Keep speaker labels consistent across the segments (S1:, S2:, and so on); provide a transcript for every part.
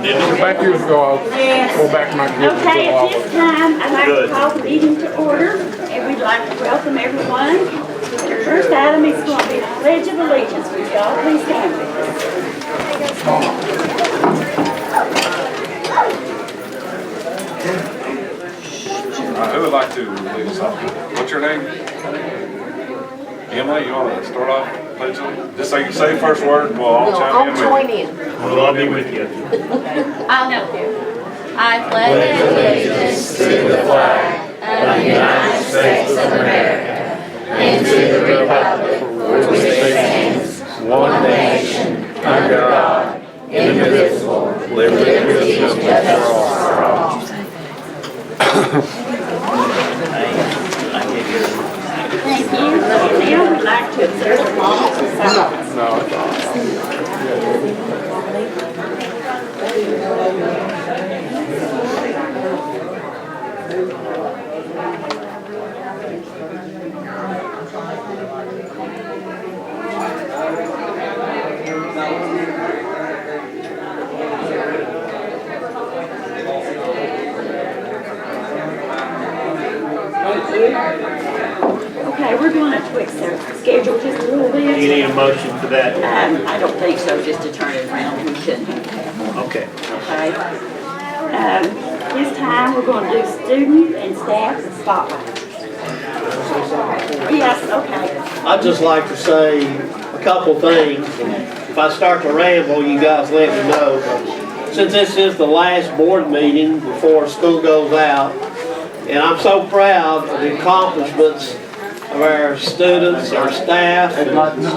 S1: Back years ago, I'll go back to my kids.
S2: Okay, at this time, I'd like to call the meeting to order, and we'd like to welcome everyone. The first item is going to be the Pledge of Allegiance. Would y'all please stand with
S3: Who would like to lead us off? What's your name? Emily, you want to start off? Just so you can say the first word, we'll all chime in.
S4: I'll join in.
S3: We'll all be with you.
S4: I'll help you. I pledge allegiance to the flag of the United States of America and to the republic for which it stands, one nation, under God, indivisible, with liberty and justice for all.
S2: Thank you. Now we'd like to observe the moment of silence. Okay, we're going to fix our schedule just a little bit.
S5: You need a motion for that?
S2: I don't think so, just to turn it around. We shouldn't have that.
S5: Okay.
S2: Okay. This time we're going to do student and staff spotlight. Yes, okay.
S5: I'd just like to say a couple things. If I start to ramble, you guys let me know. But since this is the last board meeting before school goes out, and I'm so proud of the accomplishments of our students, our staff,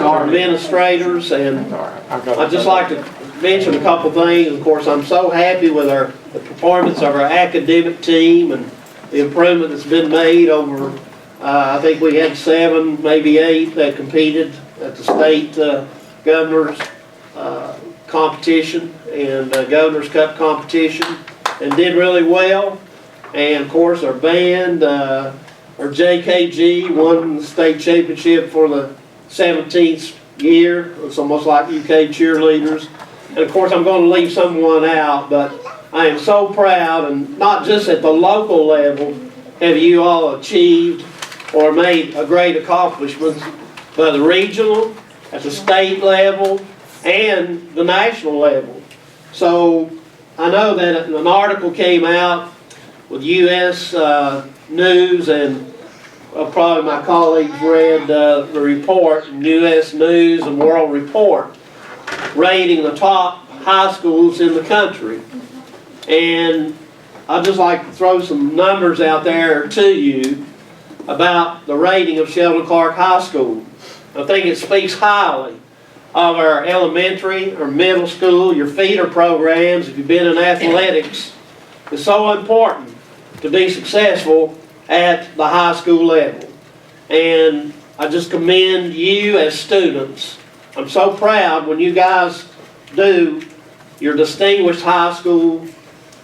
S5: our administrators, and I'd just like to mention a couple things. Of course, I'm so happy with the performance of our academic team and the improvement that's been made over, I think we had 7, maybe 8 that competed at the state governor's competition and Governor's Cup competition and did really well. And of course our band, our JKG won the state championship for the 17th year. It's almost like UK cheerleaders. And of course I'm going to leave someone out, but I am so proud, and not just at the local level have you all achieved or made a great accomplishments, but the regional, at the state level, and the national level. So I know that an article came out with U.S. News, and probably my colleagues read the report in U.S. News and World Report rating the top high schools in the country. And I'd just like to throw some numbers out there to you about the rating of Sheldon Clark High School. I think it speaks highly of our elementary or middle school, your feeder programs. If you've been in athletics, it's so important to be successful at the high school level. And I just commend you as students. I'm so proud when you guys do your distinguished high school.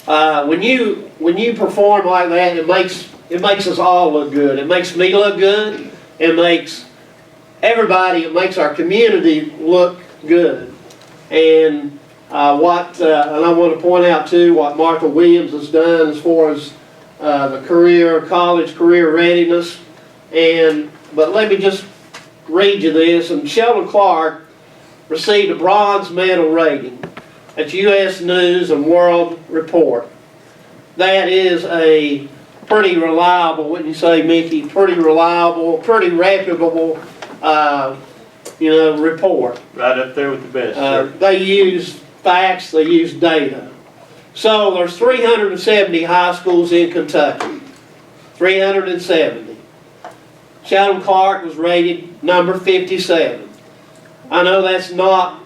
S5: When you perform like that, it makes us all look good. It makes me look good. It makes everybody, it makes our community look good. And and I want to point out too what Martha Williams has done as far as the college career readiness. But let me just read you this. And Sheldon Clark received a bronze medal rating at U.S. News and World Report. That is a pretty reliable, wouldn't you say, Mickey? Pretty reliable, pretty reputable, report. Right up there with the best. They use facts, they use data. So there's 370 high schools in Kentucky. 370. Sheldon Clark was rated number 57. I know that's not,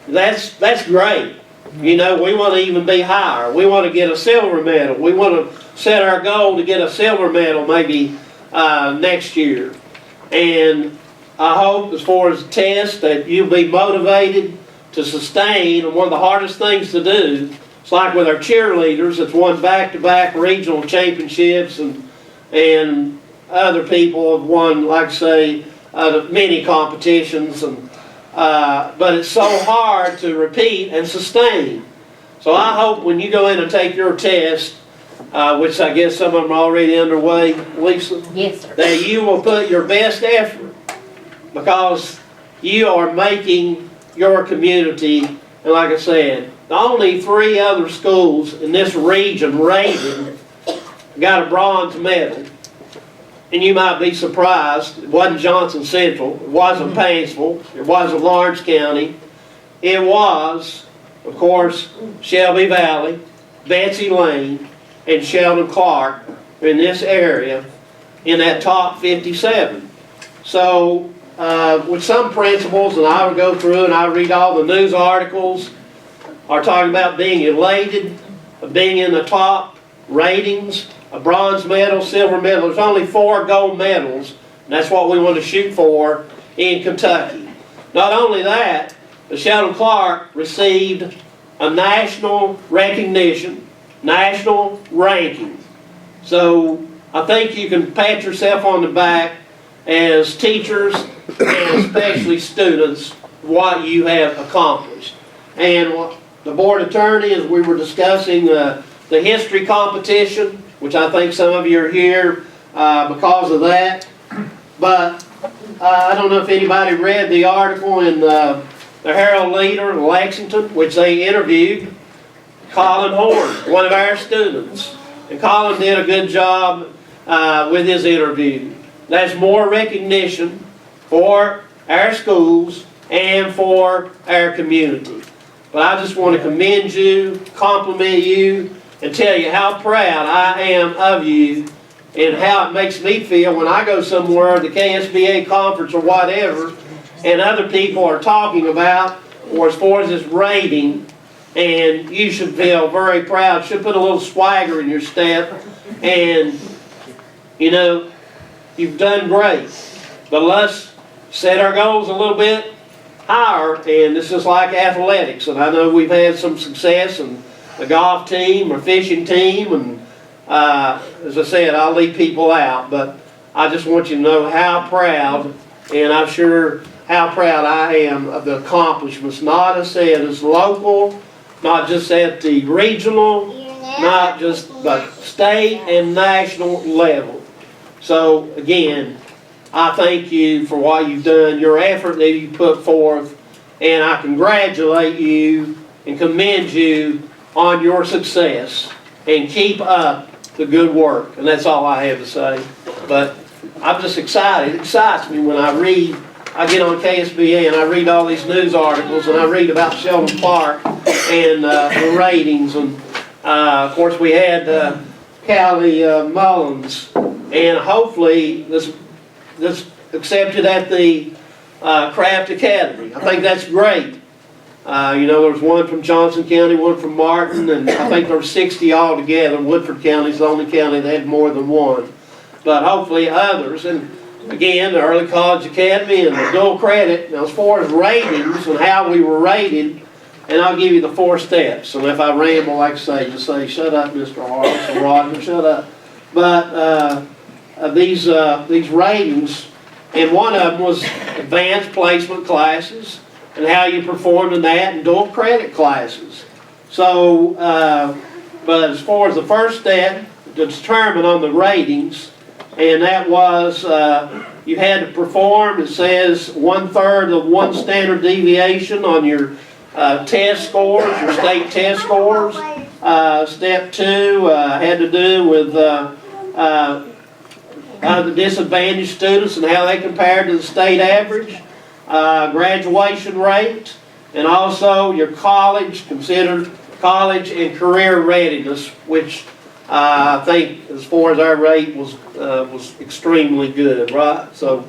S5: that's great. You know, we want to even be higher. We want to get a silver medal. We want to set our goal to get a silver medal maybe next year. And I hope as far as tests that you'll be motivated to sustain. And one of the hardest things to do, it's like with our cheerleaders that's won back-to-back regional championships, and other people have won, like say, many competitions. And but it's so hard to repeat and sustain. So I hope when you go in and take your test, which I guess some of them are already underway, Lisa,
S4: Yes, sir.
S5: that you will put your best effort, because you are making your community, and like I said, the only 3 other schools in this region rated got a bronze medal. And you might be surprised, it wasn't Johnson Central, it wasn't Painesville, it wasn't Lawrence County. It was, of course, Shelby Valley, Betsy Lane, and Sheldon Clark are in this area in that top 57. So, with some principals, and I would go through and I read all the news articles, are talking about being elated, of being in the top ratings, a bronze medal, silver medal. There's only 4 gold medals, and that's what we want to shoot for in Kentucky. Not only that, but Sheldon Clark received a national recognition, national ranking. So I think you can pat yourself on the back as teachers and especially students what you have accomplished. And the board attorney, as we were discussing the history competition, which I think some of you are here because of that. But I don't know if anybody read the article in the Herald Leader in Lexington, which they interviewed Colin Horn, one of our students. And Colin did a good job with his interview. That's more recognition for our schools and for our community. But I just want to commend you, compliment you, and tell you how proud I am of you and how it makes me feel when I go somewhere, the KSBA conference or whatever, and other people are talking about, or as far as this rating, and you should feel very proud. Should put a little swagger in your step, and you know, you've done great. But let's set our goals a little bit higher, and this is like athletics, and I know we've had some success, and the golf team or fishing team, and as I said, I'll leave people out, but I just want you to know how proud, and I'm sure how proud I am of the accomplishments, not as said as local, not just at the regional, not just but state and national level. So again, I thank you for what you've done, your effort that you put forth, and I congratulate you and commend you on your success, and keep up the good work. And that's all I have to say. But I'm just excited. It excites me when I get on KSBA and I read all these news articles, and I read about Sheldon Clark and the ratings. And of course we had Callie Mullins, and hopefully this accepted at the Craft Academy. I think that's great. You know, there's one from Johnson County, one from Martin, and I think there were 60 altogether. Woodford County is the only county that had more than one. But hopefully others. And again, the Early College Academy and the dual credit. Now, as far as ratings and how we were rated, and I'll give you the 4 steps. And if I ramble, like I say, just say, shut up, Mr. Harris, or Rodman, shut up. But these ratings, and one of them was advanced placement classes, and how you performed in that, and dual credit classes. So, but as far as the first step to determine on the ratings, and that was you had to perform, it says 1/3 of 1 standard deviation on your test scores, your state test scores. Step 2 had to do with the disadvantaged students and how they compared to the state average. Graduation rate, and also your college, considered college and career readiness, which I think as far as our rate was extremely good, right? So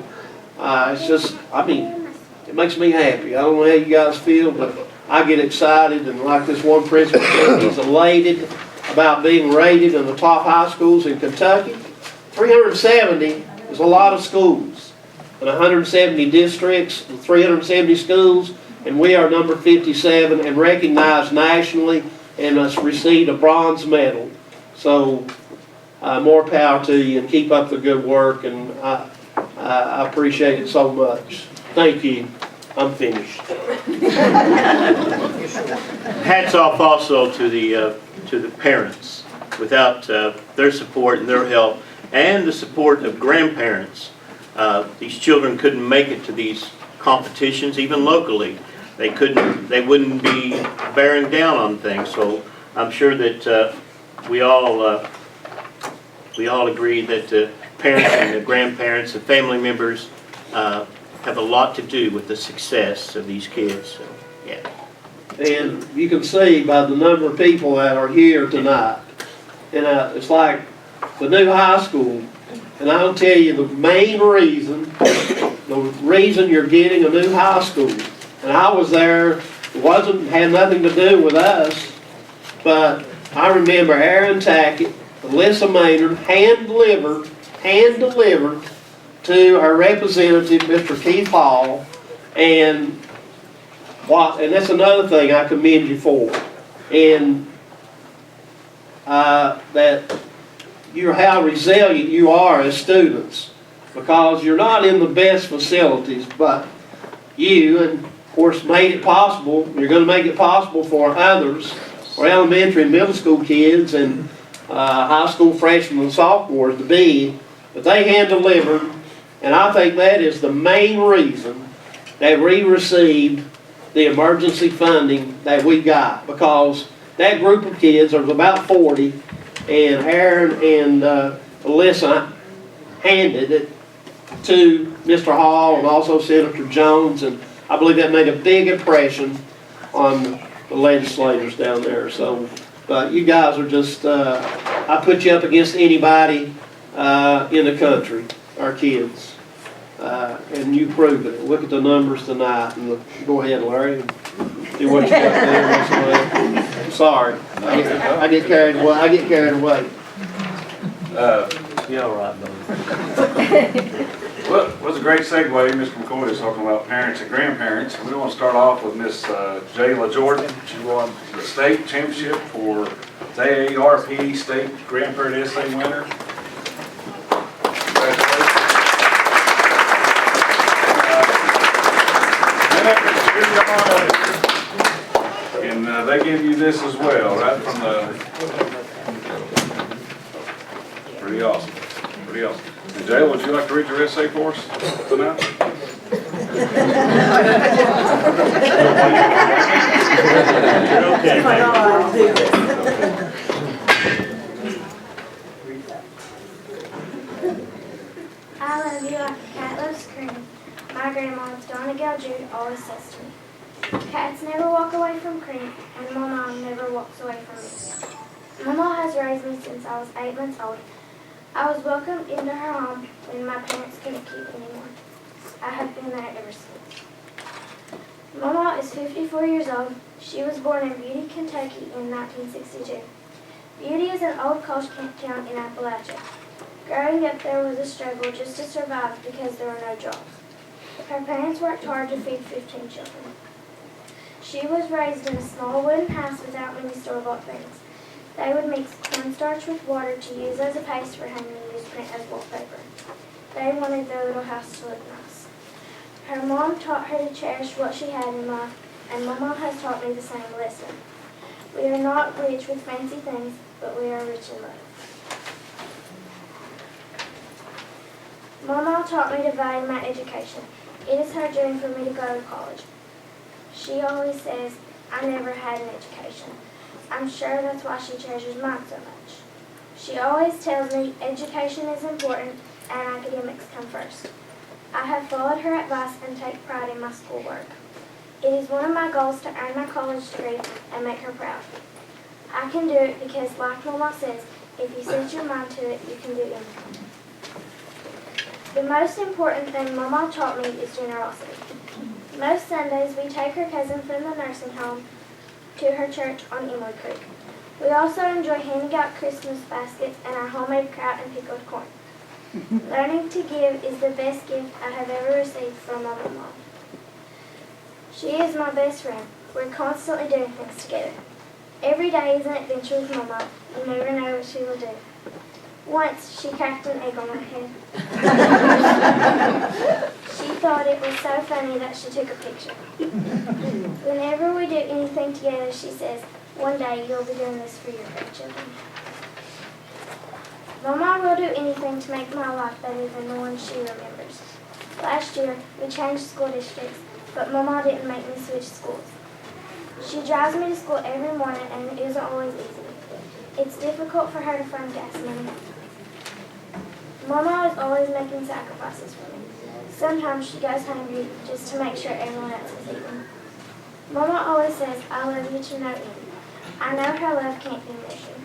S5: it's just, I mean, it makes me happy. I don't know how you guys feel, but I get excited, and like this one principal said, he's elated about being rated in the top high schools in Kentucky. 370 is a lot of schools. In 170 districts, 370 schools, and we are number 57 and recognized nationally, and has received a bronze medal. So more power to you, and keep up the good work, and I appreciate it so much. Thank you. I'm finished.
S6: Hats off also to the parents. Without their support and their help and the support of grandparents, these children couldn't make it to these competitions, even locally. They wouldn't be bearing down on things. So I'm sure that we all agree that the parents and the grandparents, the family members, have a lot to do with the success of these kids. So, yeah.
S5: And you can see by the number of people that are here tonight, and it's like the new high school, and I'll tell you the main reason, you're getting a new high school, and I was there, it had nothing to do with us, but I remember Aaron Tackett, Alyssa Maynard, hand-delivered to our representative, Mr. Keith Hall, and that's another thing I commend you for, and that how resilient you are as students, because you're not in the best facilities, but you, and of course, made it possible. You're going to make it possible for others, for elementary and middle school kids, and high school freshmen and sophomores to be, but they hand-delivered, and I think that is the main reason that we received the emergency funding that we got, because that group of kids, there was about 40, and Aaron and Alyssa handed it to Mr. Hall and also Senator Jones, and I believe that made a big impression on the legislators down there. So, but you guys are just, I put you up against anybody in the country, our kids, and you proved it. Look at the numbers tonight, and go ahead, Larry, and do what you got there. I'm sorry, I get carried away.
S6: You're all right, buddy.
S3: Well, it was a great segue. Mr. McCoy is talking about parents and grandparents. We want to start off with Miss Jayla Jordan. She won the state championship for the AARP State Grandparent Essay winner. Congratulations. And they give you this as well, right from the... Pretty awesome. Pretty awesome. And Jay, would you like to read your essay for us tonight?
S7: I love you like a cat loves cream. My grandma, Donna Jude, always says to me. Cats never walk away from cream, and my mom never walks away from me. Mama has raised me since I was 8 months old. I was welcomed into her home when my parents couldn't keep anymore. I have been there ever since. Mama is 54 years old. She was born in Beauty, Kentucky in 1962. Beauty is an old coal town in Appalachia. Growing up there was a struggle just to survive because there were no jobs. Her parents worked hard to feed 15 children. She was raised in a small wooden house without many store-bought things. They would mix cornstarch with water to use as a paste for hanging newsprint as wallpaper. They wanted their little house to look nice. Her mom taught her to cherish what she had in life, and Mama has taught me the same lesson. We are not rich with fancy things, but we are rich in love. Mama taught me to value my education. It is her dream for me to go to college. She always says, I never had an education. I'm sure that's why she treasures mine so much. She always tells me education is important and academics come first. I have followed her advice and take pride in my schoolwork. It is one of my goals to earn my college degree and make her proud. I can do it because, like Mama says, if you set your mind to it, you can do anything. The most important thing Mama taught me is generosity. Most Sundays, we take her cousin from the nursing home to her church on Emily Creek. We also enjoy handing out Christmas baskets and our homemade kraut and pickled corn. Learning to give is the best gift I have ever received from my mom. She is my best friend. We're constantly doing things together. Every day is an adventure with Mama. You never know what she will do. Once, she cracked an egg on my head. She thought it was so funny that she took a picture. Whenever we do anything together, she says, "One day you'll be doing this for your grandchildren." Mama will do anything to make my life better than the one she remembers. Last year, we changed school districts, but Mama didn't make me switch schools. She drives me to school every morning, and it isn't always easy. It's difficult for her to find gas money. Mama is always making sacrifices for me. Sometimes she goes hungry just to make sure everyone else is eating. Mama always says, "I love you to no end." I know her love can't be measured.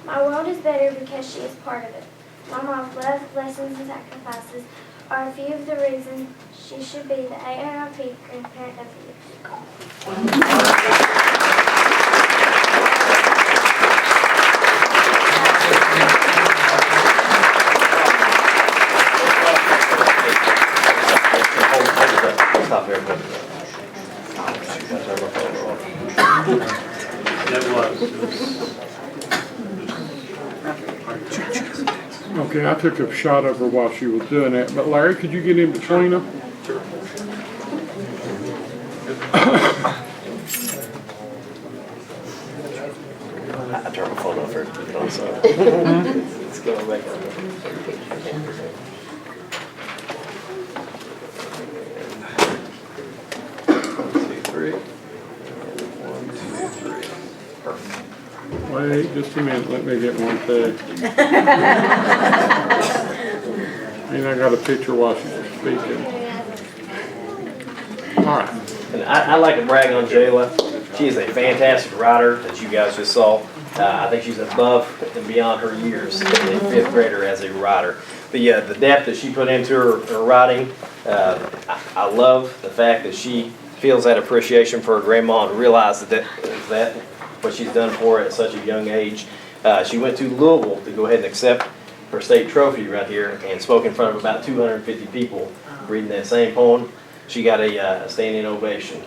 S7: My world is better because she is part of it. Mama's love, lessons, and sacrifices are a few of the reasons she should be the AARP Grandparent of the Year.
S8: Stop here.
S1: Okay, I took a shot of her while she was doing that, but Larry, could you get in between them?
S8: I turned my phone off for it also. Let's go back up. 1, 2, 3. 1, 2, 3. Perfect.
S1: Wait just a minute, let me get one thing. And I got a picture while she was speaking. All right.
S8: And I'd like to brag on Jayla. She is a fantastic writer, as you guys just saw. I think she's above and beyond her years as a fifth grader as a writer. The depth that she put into her writing, I love the fact that she feels that appreciation for her grandma and realizes that what she's done for her at such a young age. She went to Louisville to go ahead and accept her state trophy right here and spoke in front of about 250 people reading that same poem. She got a standing ovation.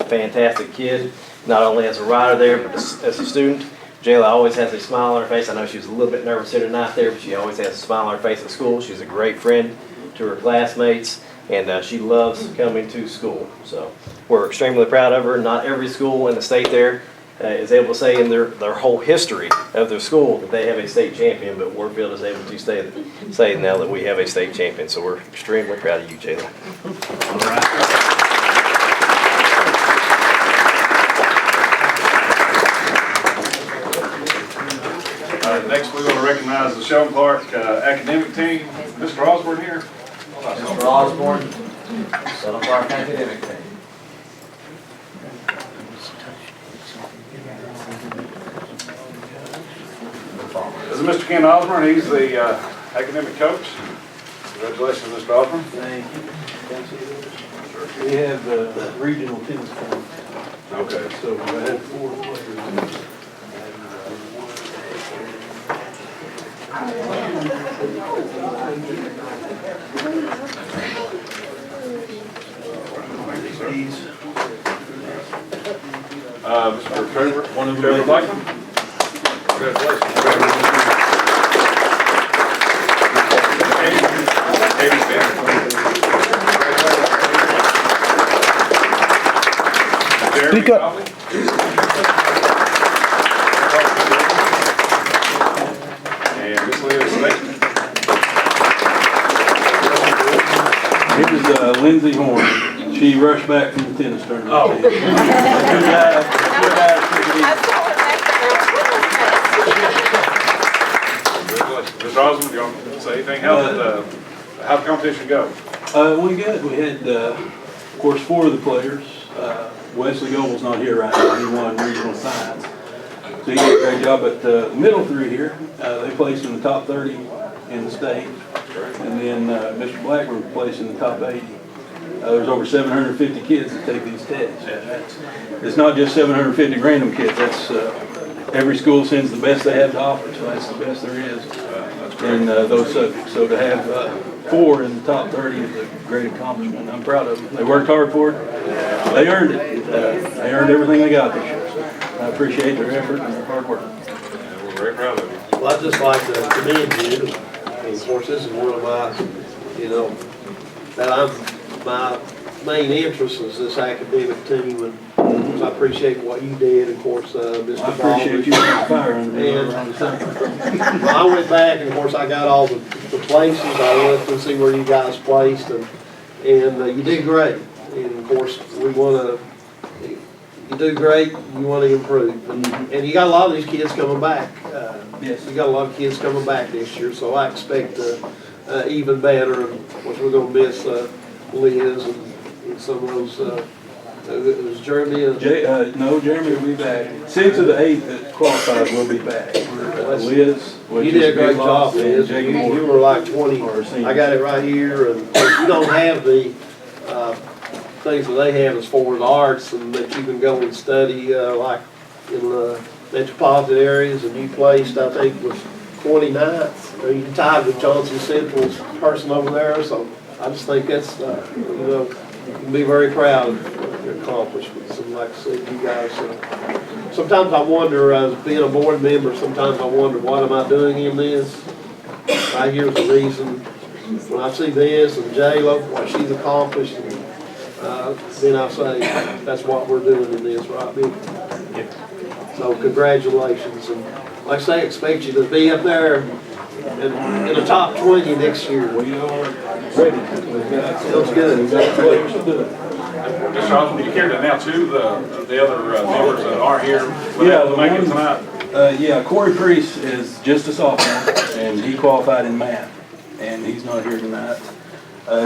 S8: Fantastic kid, not only as a writer there, but as a student. Jayla always has a smile on her face. I know she was a little bit nervous here tonight there, but she always has a smile on her face at school. She's a great friend to her classmates, and she loves coming to school. So we're extremely proud of her. Not every school in the state there is able to say in their whole history of their school that they have a state champion, but Warfield is able to say now that we have a state champion. So we're extremely proud of you, Jayla.
S3: All right. Next, we're going to recognize the Sheldon Clark academic team. Mr. Osborne here.
S9: Mr. Osborne, Sheldon Clark academic team.
S3: This is Mr. Ken Osborne. He's the academic coach. Congratulations, Mr. Osborne.
S10: Thank you. We have the regional tennis tournament.
S3: Okay.
S10: So I had 4 players.
S3: Mr. Trevor, Trevor Blackman. Congratulations. Speak up. And Miss Leah Slayton.
S10: It was Lindsay Horn. She rushed back from the tennis tournament.
S3: Oh. Mr. Osmond, you want to say anything? How'd the competition go?
S10: It went good. We had, of course, 4 of the players. Wesley Goebel's not here right now. He won regional science. So he did a great job. But the middle 3 here, they placed in the top 30 in the state. And then Mr. Blackburn placed in the top 80. There's over 750 kids that take these tests. It's not just 750 random kids. That's every school sends the best they have to offer, so that's the best there is in those subjects. So to have 4 in the top 30 is a great accomplishment. I'm proud of them. They worked hard for it. They earned it. They earned everything they got this year. So I appreciate their effort and their hard work.
S3: We're very proud of you.
S11: Well, I'd just like to commend you. And of course, this is one of my,
S5: my main interest is this academic team, and I appreciate what you did, of course, Mr.
S10: I appreciate you on fire under me
S5: And-
S10: around the sun.
S5: Well, I went back, and of course, I got all the places, I looked and see where you guys placed, and you did great. And of course, you do great, you want to improve. And you got a lot of these kids coming back.
S10: Yes.
S5: You got a lot of kids coming back this year, so I expect even better. And of course, we're going to miss Liz and some of those, it was Jeremy.
S10: No, Jeremy will be back. 6 of the 8 that qualified will be back. Liz.
S5: You did a great job, Liz. You were like 20. I got it right here, and you don't have the things that they have as far as arts, and that you can go and study like in the metropolitan areas, and you placed, I think, was 29th. You tied with Johnson Central's person over there, so I just think that's, you can be very proud of your accomplishments. And like I said, you guys, sometimes I wonder, as being a board member, sometimes I wonder, what am I doing in this? Right here's the reason. When I see this and J-Lo, what she's accomplished, then I say, that's what we're doing in this, right, Bill? So congratulations. And like I say, I expect you to be up there in the top 20 next year.
S10: We are ready.
S5: Feels good.
S3: Mr. Osmond, do you care to announce who the other members that are here
S10: Yeah,
S3: will make it tonight?
S10: Yeah, Corey Priest is just a sophomore, and he qualified in math, and he's not here tonight.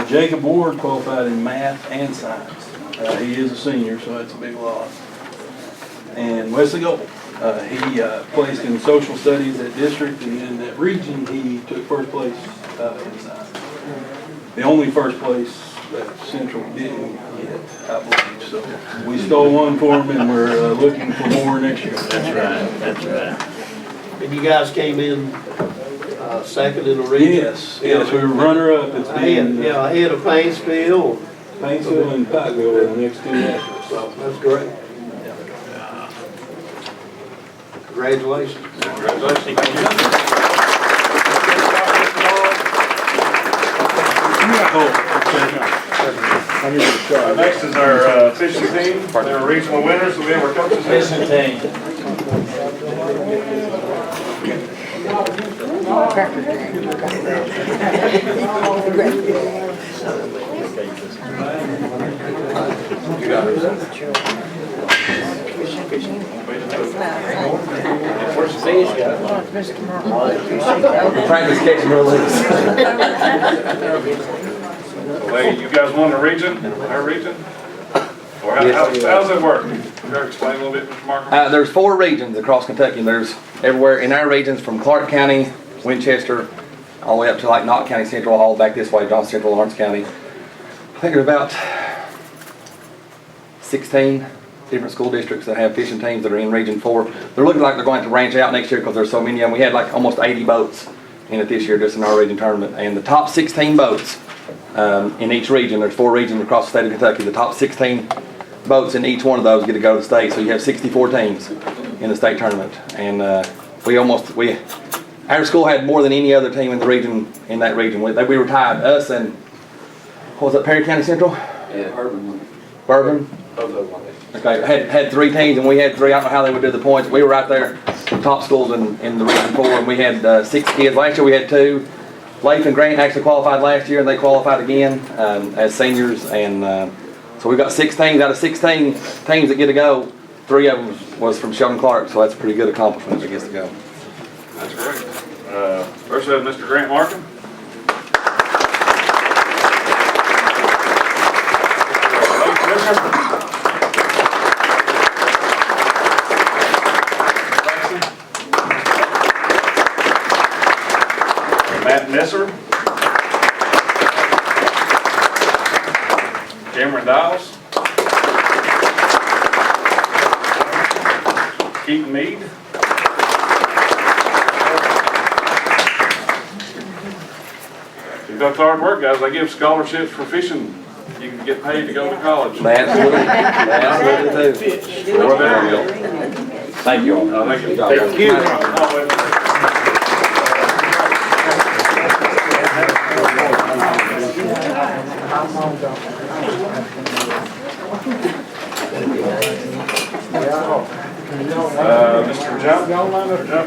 S10: Jacob Ward qualified in math and science. He is a senior, so that's a big loss. And Wesley Goble, he placed in social studies at district, and in that region, he took first place in science. The only first place that Central didn't get, I believe. So we stole one for him, and we're looking for more next year.
S6: That's right.
S5: And you guys came in second in the region?
S10: Yes, we were runner-up. It's been
S5: ahead of Paintsville.
S10: Paintsville and Pikeville are the next 2 after.
S5: So that's great. Congratulations.
S3: Congratulations. Thank
S1: I need a shot.
S3: Next is our fishing team. They're regional winners, so we have our coaches here.
S9: Fishing team.
S3: Where's the fish guy?
S9: Practice catching release.
S3: Well, you guys won the region, our region? Or how's it work? Can you explain a little bit, Mr. Markham?
S11: There's 4 regions across Kentucky. There's everywhere in our regions from Clark County, Winchester, all the way up to like Knott County Central, all back this way, Johnson Central, Lawrence County. I think there's about 16 different school districts that have fishing teams that are in Region 4. They're looking like they're going to branch out next year because there's so many of them. We had like almost 80 boats in it this year just in our region tournament. And the top 16 boats in each region, there's 4 regions across the state of Kentucky, the top 16 boats in each one of those get to go to the state. So you have 64 teams in the state tournament. And our school had more than any other team in the region, in that region. We were tied, us and, what was that, Perry County Central?
S9: Yeah, Bourbon.
S11: Bourbon? Okay, had 3 teams and we had 3. I don't know how they would do the points. We were right there, top schools in the region 4, and we had 6 kids. Last year we had 2. Leif and Grant actually qualified last year, and they qualified again as seniors. And so we've got 6 teams out of 16 teams that get to go. 3 of them was from Sheldon Clark, so that's a pretty good accomplishment that gets to go.
S3: That's great. First we have Mr. Grant Markham. Matt Messer. Cameron Dials. Keaton Mead. You've got hard work, guys. They give scholarships for fishing. You can get paid to go to college.
S11: Absolutely do.
S3: Or there.
S11: Thank you all.
S3: Thank you.
S11: Thank you.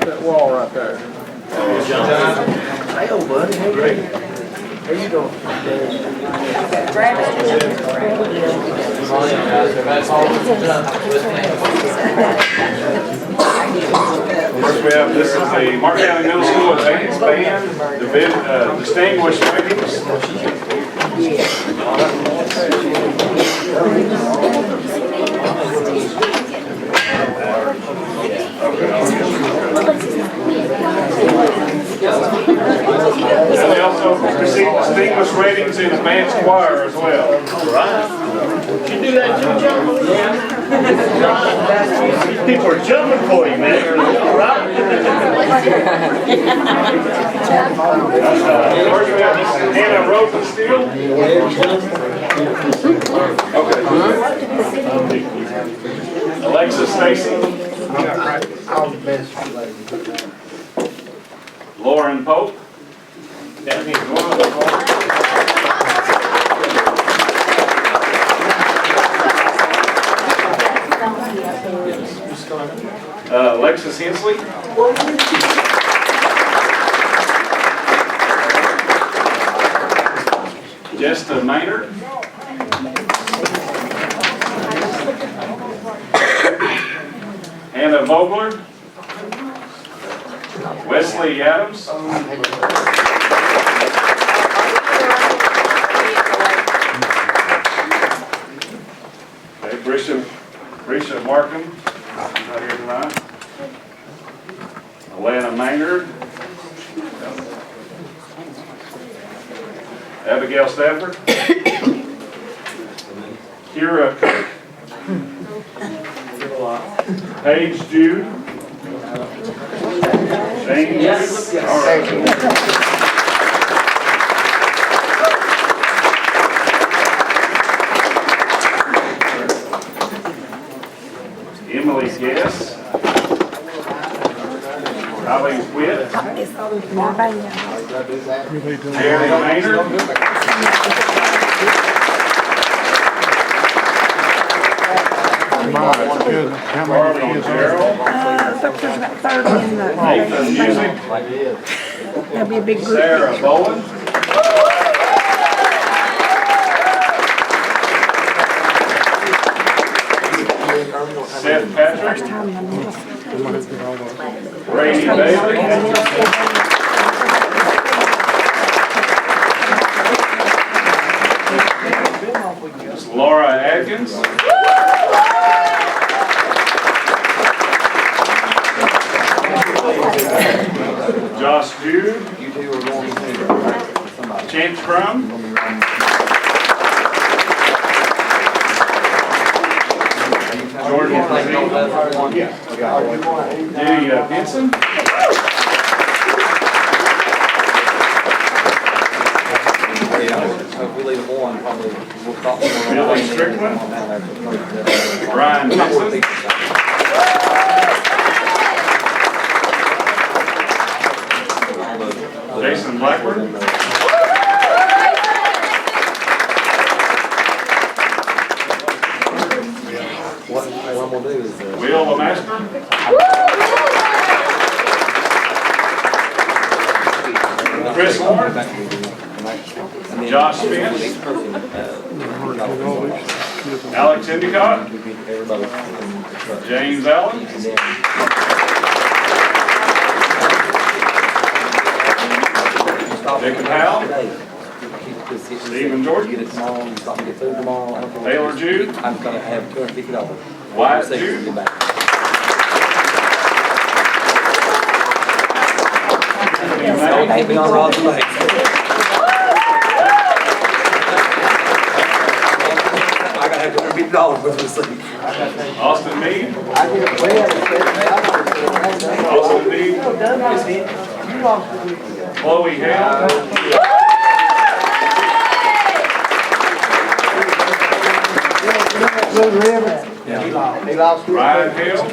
S1: that wall right there.
S9: Hey, old buddy, hey, great. How you doing?
S3: First we have, this is the Martin County Middle School Advanced Band Distinguished And they also received distinguished ratings in advanced choir as well.
S6: Right. You do that too, John? Yeah. These people are jumping for you, man. All right?
S3: First we have Hannah Rosensteel. Okay. Alexis Stacy. Lauren Pope. Alexis Hensley. Jessica Maynard. Hannah Vogler. Wesley Adams. Okay, Brisha Markham, she's not here tonight. Alana Maynard. Abigail Stafford. Kira Cook. Paige Jude. Shane Jude. All right. Emily Guess. Holly Witt. Mary Maynard.
S1: My goodness, how many
S3: Marley
S1: kids are
S3: Gerald.
S12: There's about 30 in the.
S3: Nathan Music.
S12: There'll be a big group.
S3: Sarah Bowen. Seth Patrick. Brady Bailey. Laura Atkins. Josh Jude. Chance Crum. Jordan Jenny Benson. Billy Strickland. Brian Benson. Jason Blackburn. Will LeMaster. Chris Moore. Josh Spence. Alex Endicott. James Allen. Jacob Howell. Stephen Jordan. Taylor Jude.
S11: I'm gonna have $250.
S3: Wyatt Jude.
S11: Ain't been on Rob's back. I gotta have $250 for the seat.
S3: Austin Meade. Austin Meade. Chloe Hale.
S9: He lost.
S3: Ryan Hale.
S9: We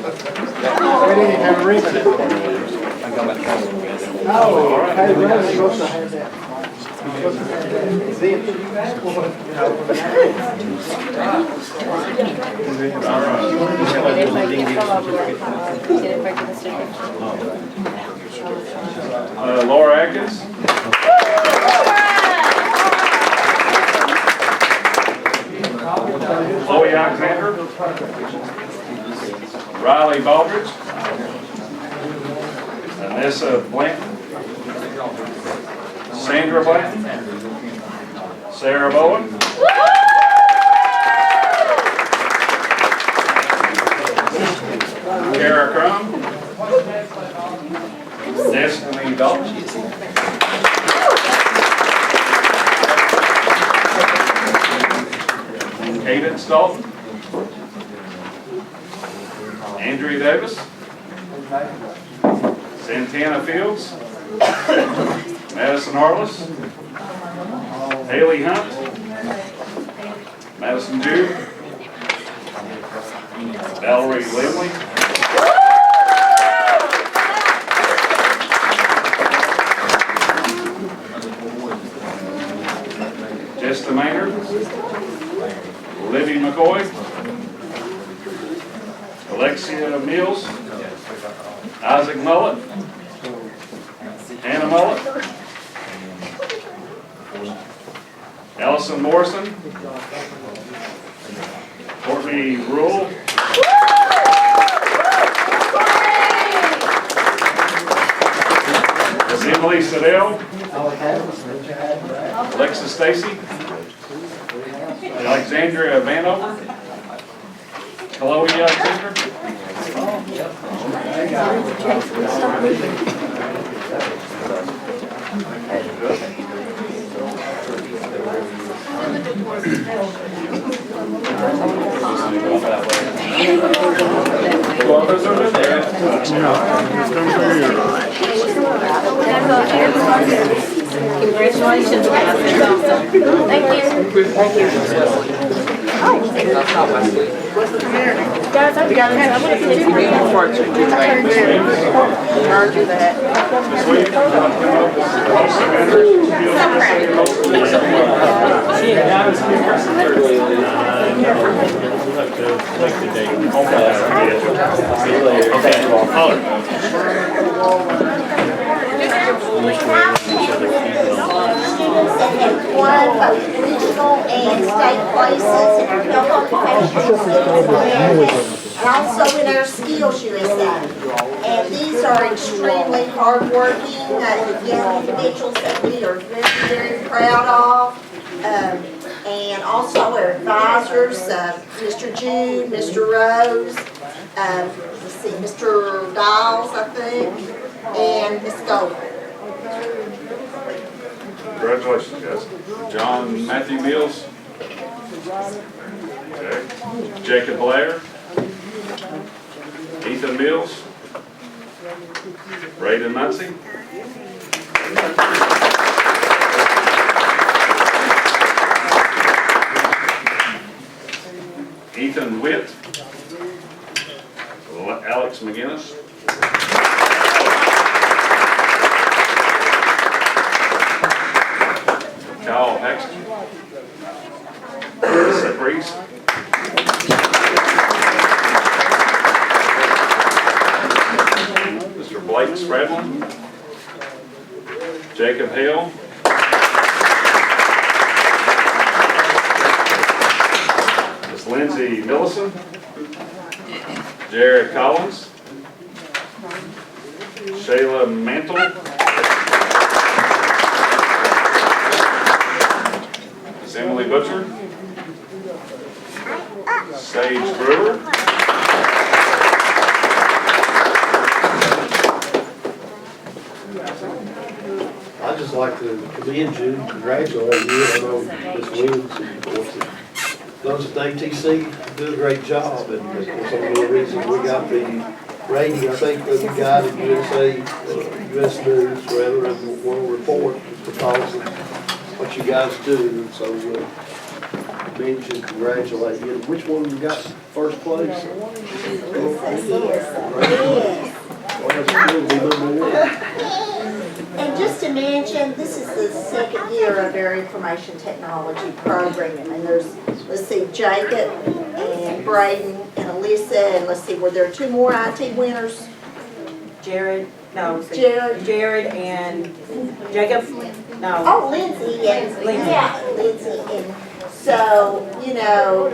S9: didn't have a ribbon. No, hey, we're supposed to have that.
S3: Laura Atkins. Chloe Alexander. Riley Baldridge. Vanessa Blanton. Sandra Blanton. Sarah Bowen. Kara Crum. Destiny Dalton. Cadence Dalton. Andrea Davis. Santana Fields. Madison Harless. Haley Hunt. Madison Jude. Valerie Limley. Jessica Maynard. Libby McCoy. Alexia Mills. Isaac Mullet. Hannah Mullet. Allison Morrison. Courtney Rule. Emily Siddell. Alexa Stacy. Alexandria Vanover. Chloe Alexander.
S4: Congratulations, guys. That's awesome. Thank you. Guys, I'm gonna continue. Roger that.
S13: Students that have won both regional and state places in our health occupational and also in our Skills USA. And these are extremely hardworking young individuals that we are very, very proud of. And also our advisors, Mr. Jude, Mr. Rose, let's see, Mr. Dials, I think, and Ms. Goldman.
S3: Congratulations, guys. John Matthew Mills. Okay. Jacob Blair. Ethan Mills. Braden Muncie. Ethan Witt. Alex McGinnis. Kyle Paxton. Seth Reese. Mr. Blake Spradlin. Jacob Hale. Ms. Lindsay Millison. Jared Collins. Shayla Mantle. Emily Butcher. Sage Brewer.
S5: I'd just like to commend you, congratulate you. I know Ms. Williams, and of course, those at ATC do a great job. And of course, one of the reasons we got the rating, I think, that we got at US News, rather, and World Report, because of what you guys do. And so commend you, congratulate you. Which one you got first place?
S13: Yes.
S5: Well, that's good, we number one.
S13: And just to mention, this is the second year of their information technology program, and there's, let's see, Jacob and Braden and Alyssa, and let's see, were there 2 more IT winners?
S14: Jared
S13: Jared.
S14: and Jacob? No.
S13: Oh, Lindsay, and, yeah, Lindsay, and so, you know,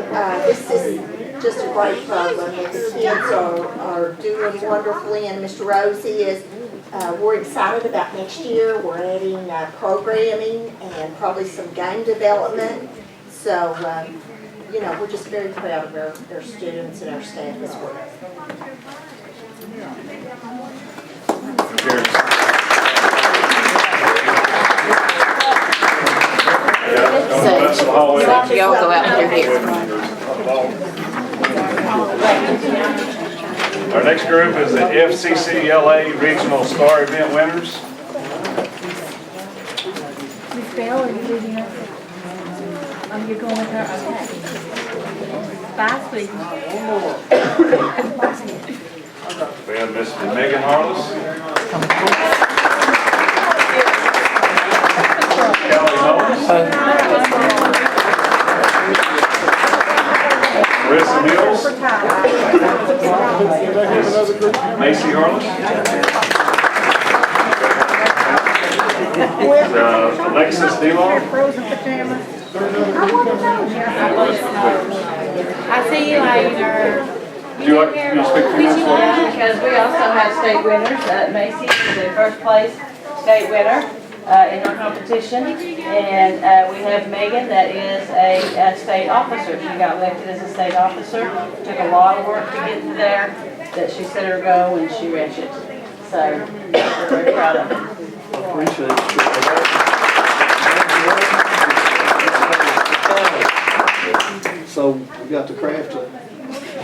S13: this is just a great program, and the kids are doing wonderfully, and Mr. Rosie is, we're excited about next year. We're adding programming and probably some game development, so, you know, we're just very proud of our students and our staff as well.
S4: So y'all go out through here.
S3: Our next group is the FCCLA Regional Star Event winners.
S12: Miss Bell, are you leaving us? Oh, you're going with her? Okay. Bye, sweetie.
S3: We have Miss Megan Harless, Kelly Knowles, Marissa Mills, Macy Harless, Alexis Dillon.
S12: Frozen pajamas.
S4: I see you later.
S3: Do you like to speak to us?
S4: Because we also have state winners. Macy is the first place state winner in our competition. And we have Megan that is a state officer. She got elected as a state officer. Took a lot of work to get to there, that she set her goal and she reached it. So we're very proud of her.
S5: Appreciate it. So we got the Craft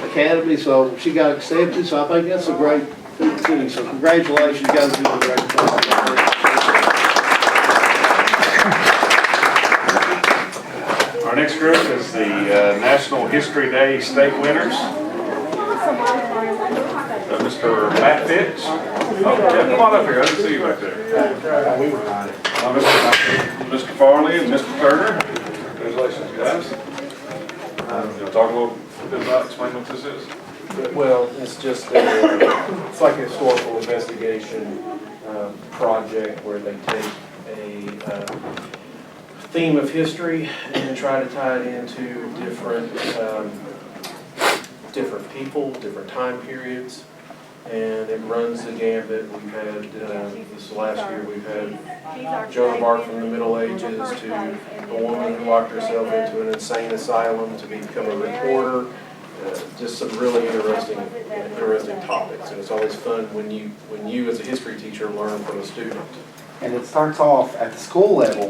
S5: Academy, so she got accepted, so I think that's a great thing too. So congratulations, you guys doing a great job.
S3: Our next group is the National History Day State winners. Mr. Matt Fitch. Oh, yeah, come on up here. I didn't see you back there. Mr. Farley and Mr. Turner. Congratulations, guys. You'll talk a little bit about, explain what this is.
S15: Well, it's just it's like a historical investigation project where they take a theme of history and try to tie it into different people, different time periods, and it runs the gambit. We've had this last year we've had Joan of Arc from the Middle Ages to a woman who locked herself into an insane asylum to become a reporter. Just some really interesting topics, and it's always fun when you as a history teacher learn from a student.
S16: And it starts off at the school level.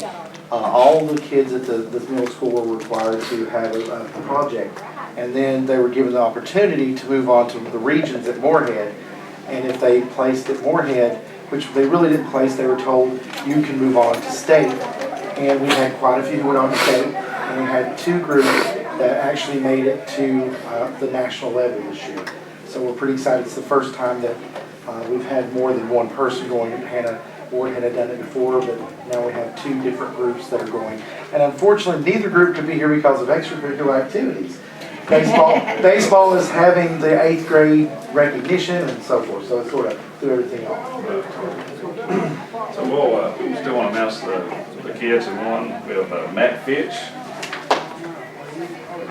S16: All the kids at the middle school were required to have a project, and then they were given the opportunity to move on to the regions at Moorhead. And if they placed at Moorhead, which they really didn't place, they were told you can move on to state. And we had quite a few who went on to state, and we had 2 groups that actually made it to the national level this year. So we're pretty excited. It's the first time that we've had more than one person going. Hannah Ward had done it before, but now we have 2 different groups that are going. And unfortunately, neither group could be here because of extracurricular activities. Baseball is having the 8th grade recognition and so forth, so it sort of threw everything off.
S3: So we'll still want to announce the kids in one. We have Matt Fitch,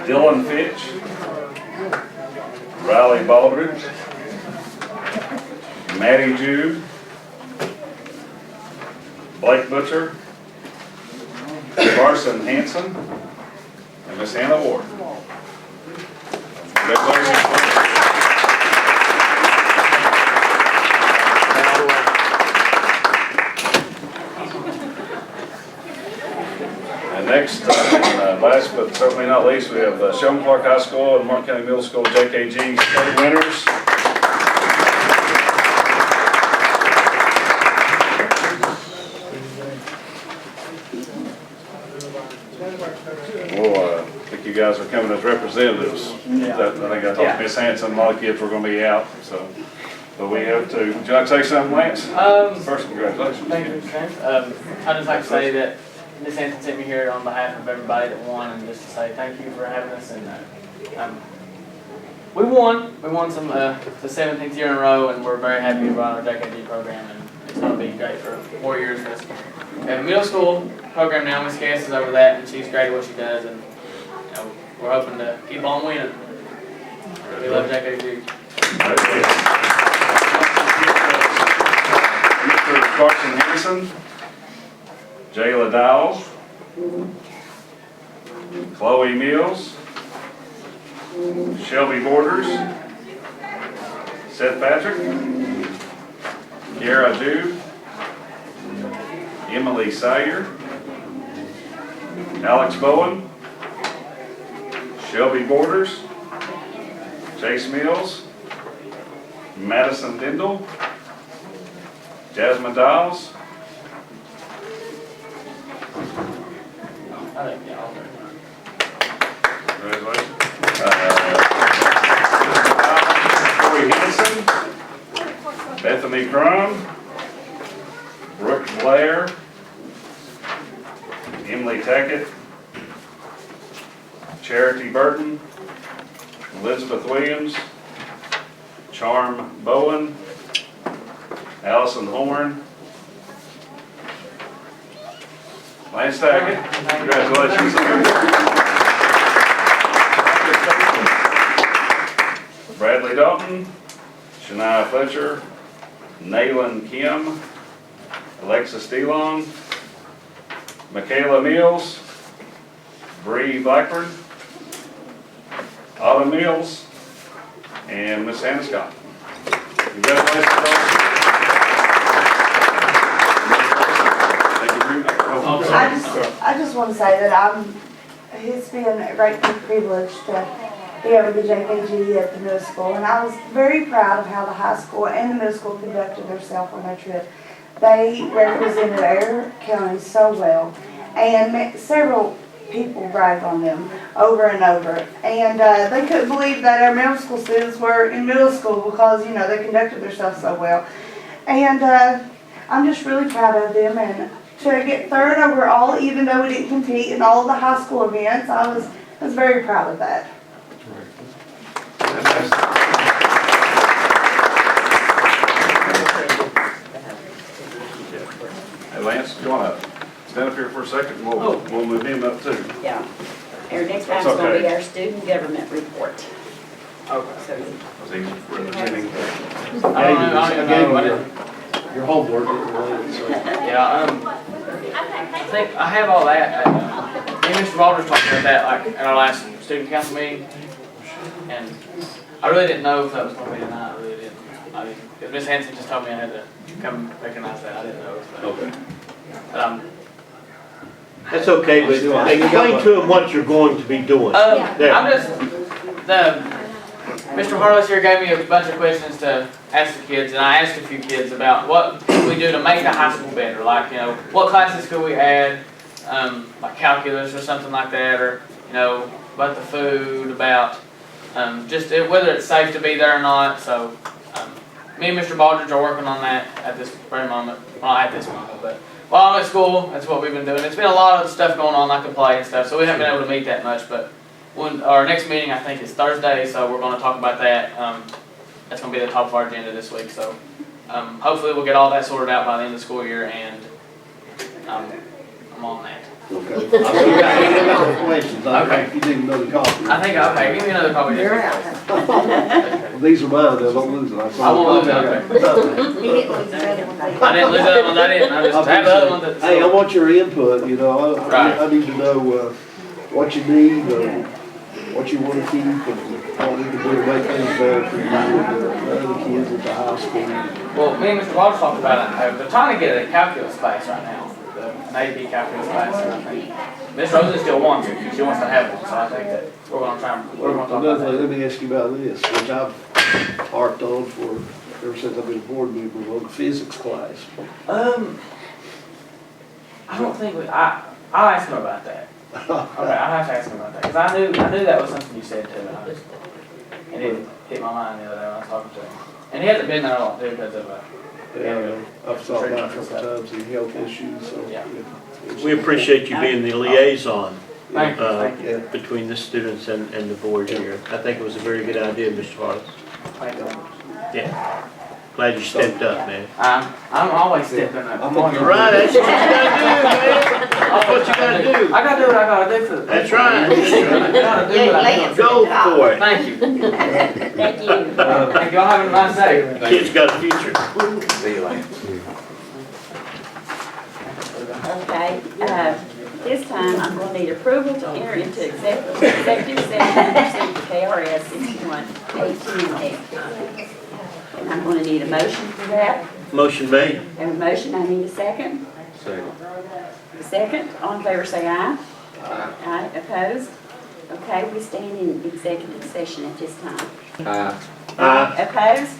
S3: Dylan Fitch, Riley Baldridge, Maddie Jude, Blake Butcher, Carson Hanson, and Miss Hannah Ward. Congratulations. And next, last but certainly not least, we have Shelton Clark High School and Martin County Middle School JKG state winners. Well, I think you guys are coming as representatives. I think I talked to Miss Hanson, a lot of kids were going to be out, so but we have to. Would you like to say something, Lance? First, congratulations.
S17: Thank you, Mr. I'd just like to say that Ms. Hanson sent me here on behalf of everybody that won, and just to say thank you for having us. And we won. We won some the 17th year in a row, and we're very happy about our JKD program, and it's going to be great for 4 years for us. We have a middle school program now. Ms. Cass is over that, and she's great at what she does, and we're hoping to keep on winning. We love JKD.
S3: Mr. Carson Henderson, Jayla Dowell, Chloe Mills, Shelby Borders, Seth Patrick, Kiara Jude, Emily Sayer, Alex Bowen, Shelby Borders, Chase Mills, Madison Dindle, Jasmine Dials, congratulations. Corey Henderson, Bethany Crum, Brooke Blair, Emily Tackett, Charity Burton, Elizabeth Williams, Charm Bowen, Allison Horn, Lance Tackett, congratulations, sir. Bradley Dalton, Shania Fletcher, Naylon Kim, Alexis DeLong, Michaela Mills, Bree Blackburn, Autumn Mills, and Miss Hannah Scott. Congratulations, folks.
S18: I just want to say that it's been a great privilege to be able to be JKG at the middle school, and I was very proud of how the high school and the middle school conducted themselves on their trip. They represented our county so well, and several people bragged on them over and over, and they couldn't believe that our middle school students were in middle school because, you know, they conducted themselves so well. And I'm just really proud of them, and to get third overall, even though we didn't compete in all of the high school events, I was very proud of that.
S3: Hey Lance, you want to stand up here for a second? We'll move him up too.
S2: Yeah. Our next time's going to be our student government report.
S3: Okay.
S2: So
S3: was he representing?
S17: I don't know.
S5: Your homework didn't relate, so.
S17: Yeah, I think I have all that. Me and Mr. Walters talked about that like at our last student council meeting, and I really didn't know if that was going to be tonight. I really didn't. Because Miss Hanson just told me I had to come recognize that. I didn't know if that.
S6: Okay.
S17: But
S6: That's okay, but explain to them what you're going to be doing. There.
S17: I'm just Mr. Harless here gave me a bunch of questions to ask the kids, and I asked a few kids about what could we do to make the high school better. Like, you know, what classes could we add, like calculus or something like that, or, you know, about the food, about just whether it's safe to be there or not. So me and Mr. Baldridge are working on that at this very moment. Well, not at this moment, but while I'm at school, that's what we've been doing. It's been a lot of stuff going on, like the play and stuff, so we haven't been able to meet that much, but our next meeting, I think, is Thursday, so we're going to talk about that. That's going to be the top of our agenda this week, so hopefully we'll get all that sorted out by the end of the school year, and I'm on that.
S5: Okay. I've got questions.
S17: Okay.
S5: You need another copy.
S17: I think, okay, give me another copy.
S5: Well, these are mine, though, don't lose them.
S17: I won't lose it, okay. I didn't lose the other ones, I didn't. I just have the other one that.
S5: Hey, I want your input, you know,
S17: Right.
S5: I need to know what you need, what you want to keep, and what we can do to make things better for you and the other kids at the high school.
S17: Well, me and Mr. Walters talked about it. They're trying to get a calculus class right now, an AP calculus class, and I think Miss Rosen still wants it. She wants to have one, so I think that we're going to try. We're going to talk about that.
S5: Let me ask you about this, which I've harped on for ever since I've been a board member, on the physics class.
S17: I don't think I'll ask him about that. Okay, I'll have to ask him about that, because I knew that was something you said too, and it hit my mind the other day when I was talking to him. And he hasn't been there a lot too because of,
S5: Yeah, I've saw him a couple times, he health issues, so.
S17: Yeah.
S6: We appreciate you being the liaison
S17: Thank you, thank you.
S6: between the students and the board here. I think it was a very good idea, Mr. Wallace.
S17: Thank you.
S6: Yeah. Glad you stepped up, man.
S17: I'm always stepping up.
S6: Right, that's what you gotta do, man. That's what you gotta do.
S17: I gotta do what I gotta do for the.
S6: That's right.
S17: I gotta do what I gotta do.
S6: Go for it.
S17: Thank you.
S13: Thank you.
S17: Thank y'all, have a nice day.
S6: Kid's got a future.
S9: See you later.
S2: Okay, this time I'm going to need approval to enter into executive session pursuant to KRS 61-18A. And I'm going to need a motion for that.
S6: Motion made.
S2: Have a motion, I need a second.
S9: Second.
S2: A second, all in favor say aye. Aye, opposed? Okay, we stand in executive session at this time. Opposed?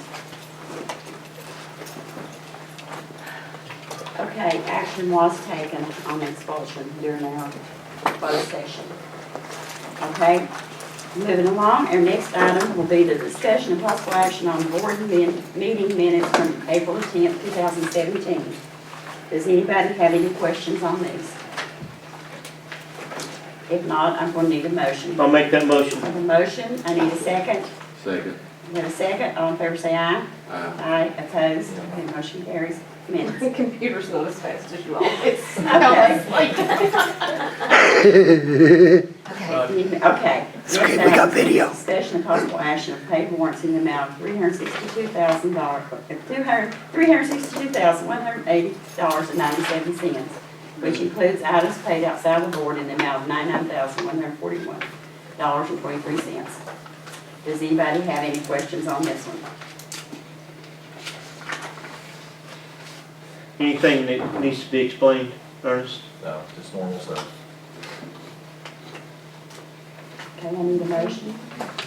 S2: Okay, action was taken on expulsion during our closed session. Okay, moving along, our next item will be the discussion of possible action on board meeting minutes from April 10th, 2017. Does anybody have any questions on these? If not, I'm going to need a motion.
S6: I'll make that motion.
S2: I have a motion, I need a second.
S9: Second.
S2: You have a second, all in favor say aye.
S9: Aye.
S2: Aye, opposed, okay, motion carries. Minutes.
S12: The computer's not as fast as you always.
S2: Okay.
S5: Okay, we got video.
S2: Discussion of possible action of paid warrants in the amount of $362,180.97, which includes items paid outside the board in the amount of $99,141.23. Does anybody have any questions on this one?
S6: Anything that needs to be explained, Ernest?
S9: No, just normal stuff.
S2: Okay, I need a motion.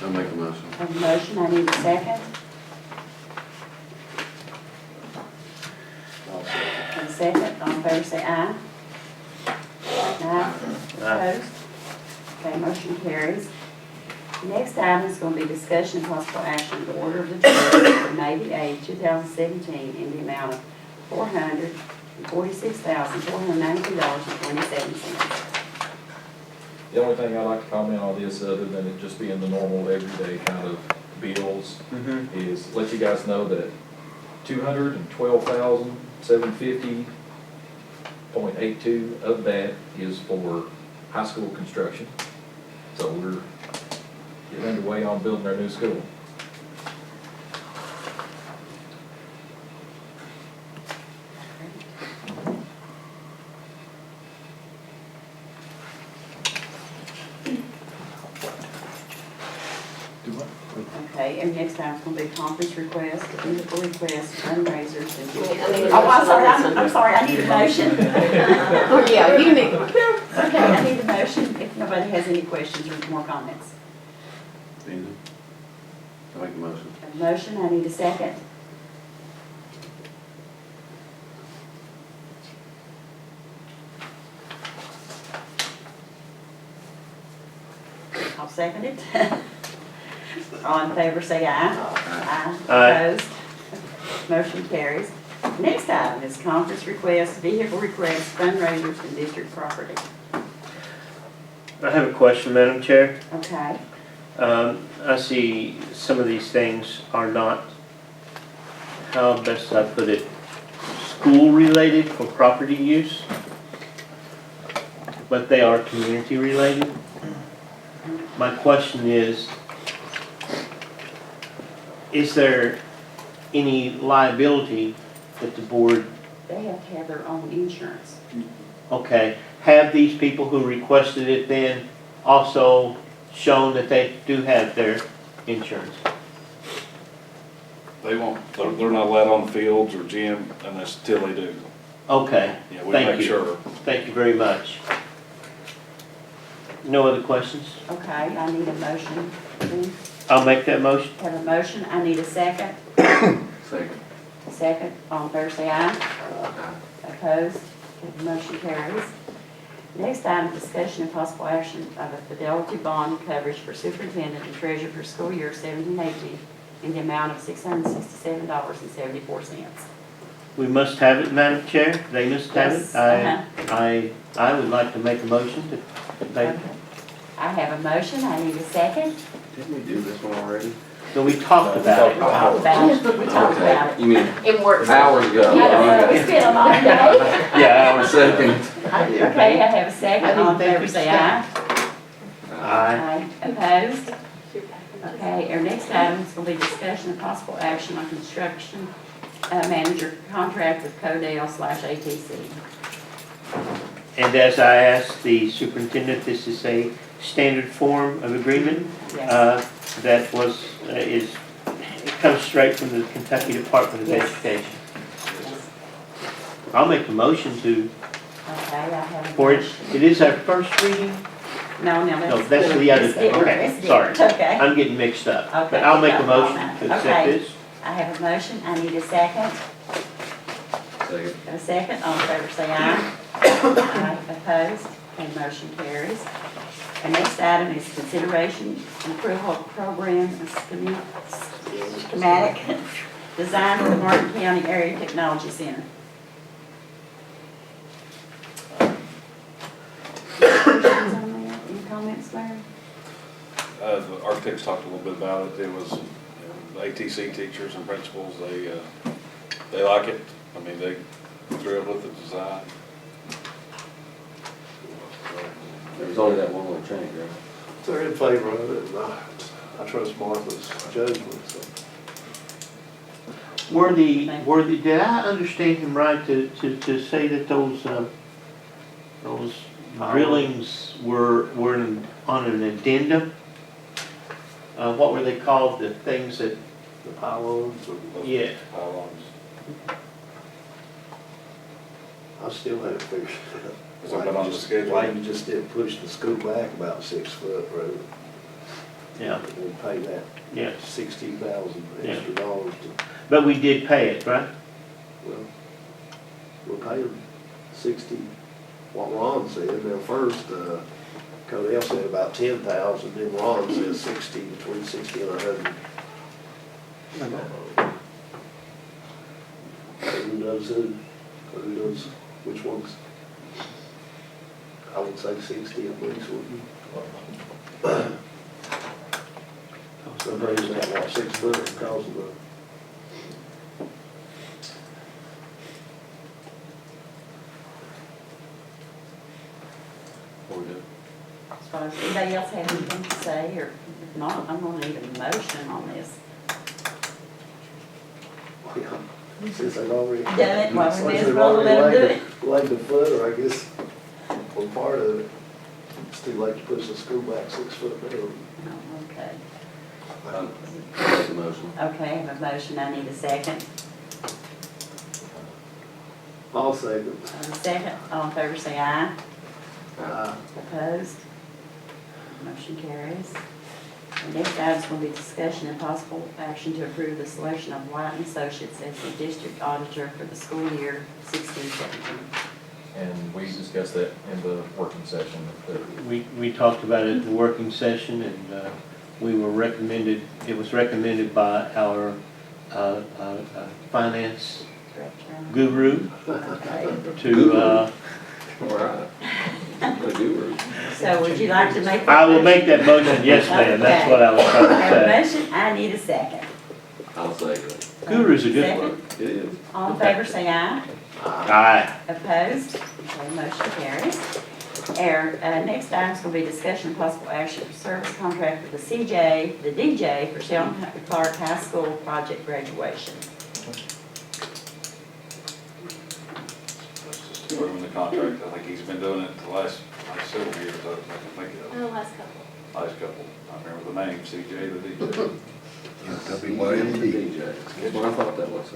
S9: I'll make a motion.
S2: I have a motion, I need a second. And a second, all in favor say aye. Aye. Opposed? Okay, motion carries. Next item is going to be discussion and possible action of the order of the treasurer for May the 8th, 2017 in the amount of $446,492.27.
S9: The only thing I'd like to comment on this, other than it just being the normal everyday kind of bills, is let you guys know that $212,750.82 of that is for high school construction. So we're getting underway on building our new school.
S2: Okay, and next time it's going to be conference request, vehicle request, fundraisers, and... Oh, I'm sorry, I need a motion.
S12: Oh, yeah, you need.
S2: Okay, I need a motion if nobody has any questions or more comments.
S9: I make a motion.
S2: A motion, I need a second. I'll second it. All in favor say aye. Aye. Opposed? Motion carries. Next item is conference requests, vehicle requests, fundraisers, and district property.
S6: I have a question, Madam Chair.
S2: Okay.
S6: I see some of these things are not, how best I put it, school-related for property use, but they are community-related. My question is there any liability that the board,
S2: They have to have their own insurance.
S6: okay, have these people who requested it then also shown that they do have their insurance?
S3: They won't, they're not allowed on the fields or gym until they do.
S6: Okay,
S3: Yeah, we
S6: thank
S3: make
S6: you.
S3: sure.
S6: Thank you very much. No other questions?
S2: Okay, I need a motion.
S6: I'll make that motion.
S2: Have a motion, I need a second.
S9: Second.
S2: Second, all in favor say aye. Opposed? The motion carries. Next item, discussion and possible action of a fidelity bond coverage for superintendent and treasurer for school year 17-18 in the amount of $667.74.
S6: We must have it, Madam Chair. They must have
S2: Yes,
S6: it. I would like to make a motion to pay.
S2: Okay. I have a motion, I need a second.
S11: Didn't we do this one already?
S6: So we talked about it.
S2: We talked about it, we talked about it.
S11: You mean
S2: It works.
S11: hours ago?
S2: I don't know, it's been a long day.
S6: Yeah,
S11: Hour second.
S2: Okay, I have a second, all in favor say aye.
S6: Aye.
S2: Opposed? Okay, our next item is going to be discussion of possible action on construction manager contract with Codell/ATC.
S6: And as I asked the superintendent, this is a standard form of agreement.
S2: Yes.
S6: That was, it comes straight from the Kentucky Department of
S2: Yes.
S6: Education. I'll make a motion to,
S2: Okay, I have a
S6: for it,
S2: motion.
S6: it is our first reading?
S2: No,
S6: No, that's the other thing, okay, sorry.
S2: Okay.
S6: I'm getting mixed up.
S2: Okay.
S6: But I'll make a motion to accept
S2: Okay.
S6: this.
S2: I have a motion, I need a second.
S11: Second.
S2: A second, all in favor say aye. Aye. Opposed? And motion carries. Our next item is consideration and approval of program schematic design for the Martin County Area Technology Center. Any comments, Larry?
S3: The architects talked a little bit about it. It was, the ATC teachers and principals, they like it. I mean, they thrilled with the design.
S11: There was only that one little change, right?
S15: They're in favor of it, and I trust Martha's judgment, so.
S6: Did I understand him right to say that those drillings were on an addendum? What were they called, the things that,
S15: The pylons,
S6: yeah,
S3: Pylons.
S15: I still haven't figured
S3: Is that on the schedule?
S15: why you just didn't push the school back about 6 foot rather than
S6: yeah,
S15: we pay that
S6: yeah.
S15: $60,000 extra dollars to,
S6: But we did pay it, right?
S15: well, we're paying 60, what Ron said. Now first, Codell said about 10,000, then Ron says 60, between 60 and 100. Who knows who? Who knows which ones? I would say 60 at least, wouldn't you? So raising that, what, 6 foot because of the.
S2: As far as anybody else have anything to say, or if not, I'm gonna need a motion on this.
S15: Since they've already.
S2: Done it, well, we
S15: since
S2: may as
S15: they've
S2: well
S15: already
S2: let 'em do
S15: laid
S2: it.
S15: Laid the footer, I guess, for part of it. It's too late to push the school back 6 foot down.
S2: Oh, okay.
S11: Make a motion.
S2: Okay, I have a motion, I need a second.
S15: I'll second.
S2: I have a second, all in favor say aye. Opposed? Motion carries. The next item is going to be discussion and possible action to approve the selection of White and Associates as the district auditor for the school year 16-17.
S9: And we discussed that in the working session.
S6: We talked about it in the working session, and we were recommended, it was recommended by our finance guru to,
S11: All right. The guru.
S2: So would you like to make?
S6: I will make that motion, yes ma'am, that's what I was trying
S2: I have a
S6: to say.
S2: motion, I need a second.
S11: I'll say that.
S6: Guru's a good
S2: Second.
S6: word.
S11: It is.
S2: All in favor say aye.
S6: Aye.
S2: Opposed? Okay, motion carries. Our next item is going to be discussion and possible action for service contract with the DJ for Sheldon Clark High School project graduation.
S3: Approving the contract. I think he's been doing it the last several years, I can think of.
S4: Last couple.
S3: Last couple. I remember the name, CJ the DJ.
S11: WYMT. That's what I thought that was.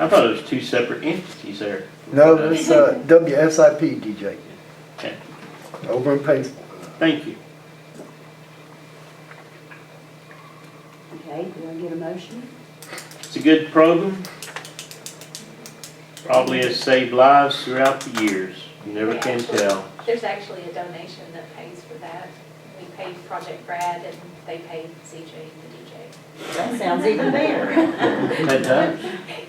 S6: I thought it was two separate entities there.
S19: No, it's WSIP DJ.
S6: Okay,
S19: Over in Pace.
S6: thank you.
S2: Okay, do I get a motion?
S6: It's a good program. Probably has saved lives throughout the years. You never can tell.
S4: There's actually a donation that pays for that. We paid Project Brad and they paid CJ the DJ.
S2: That sounds even better.
S6: That does.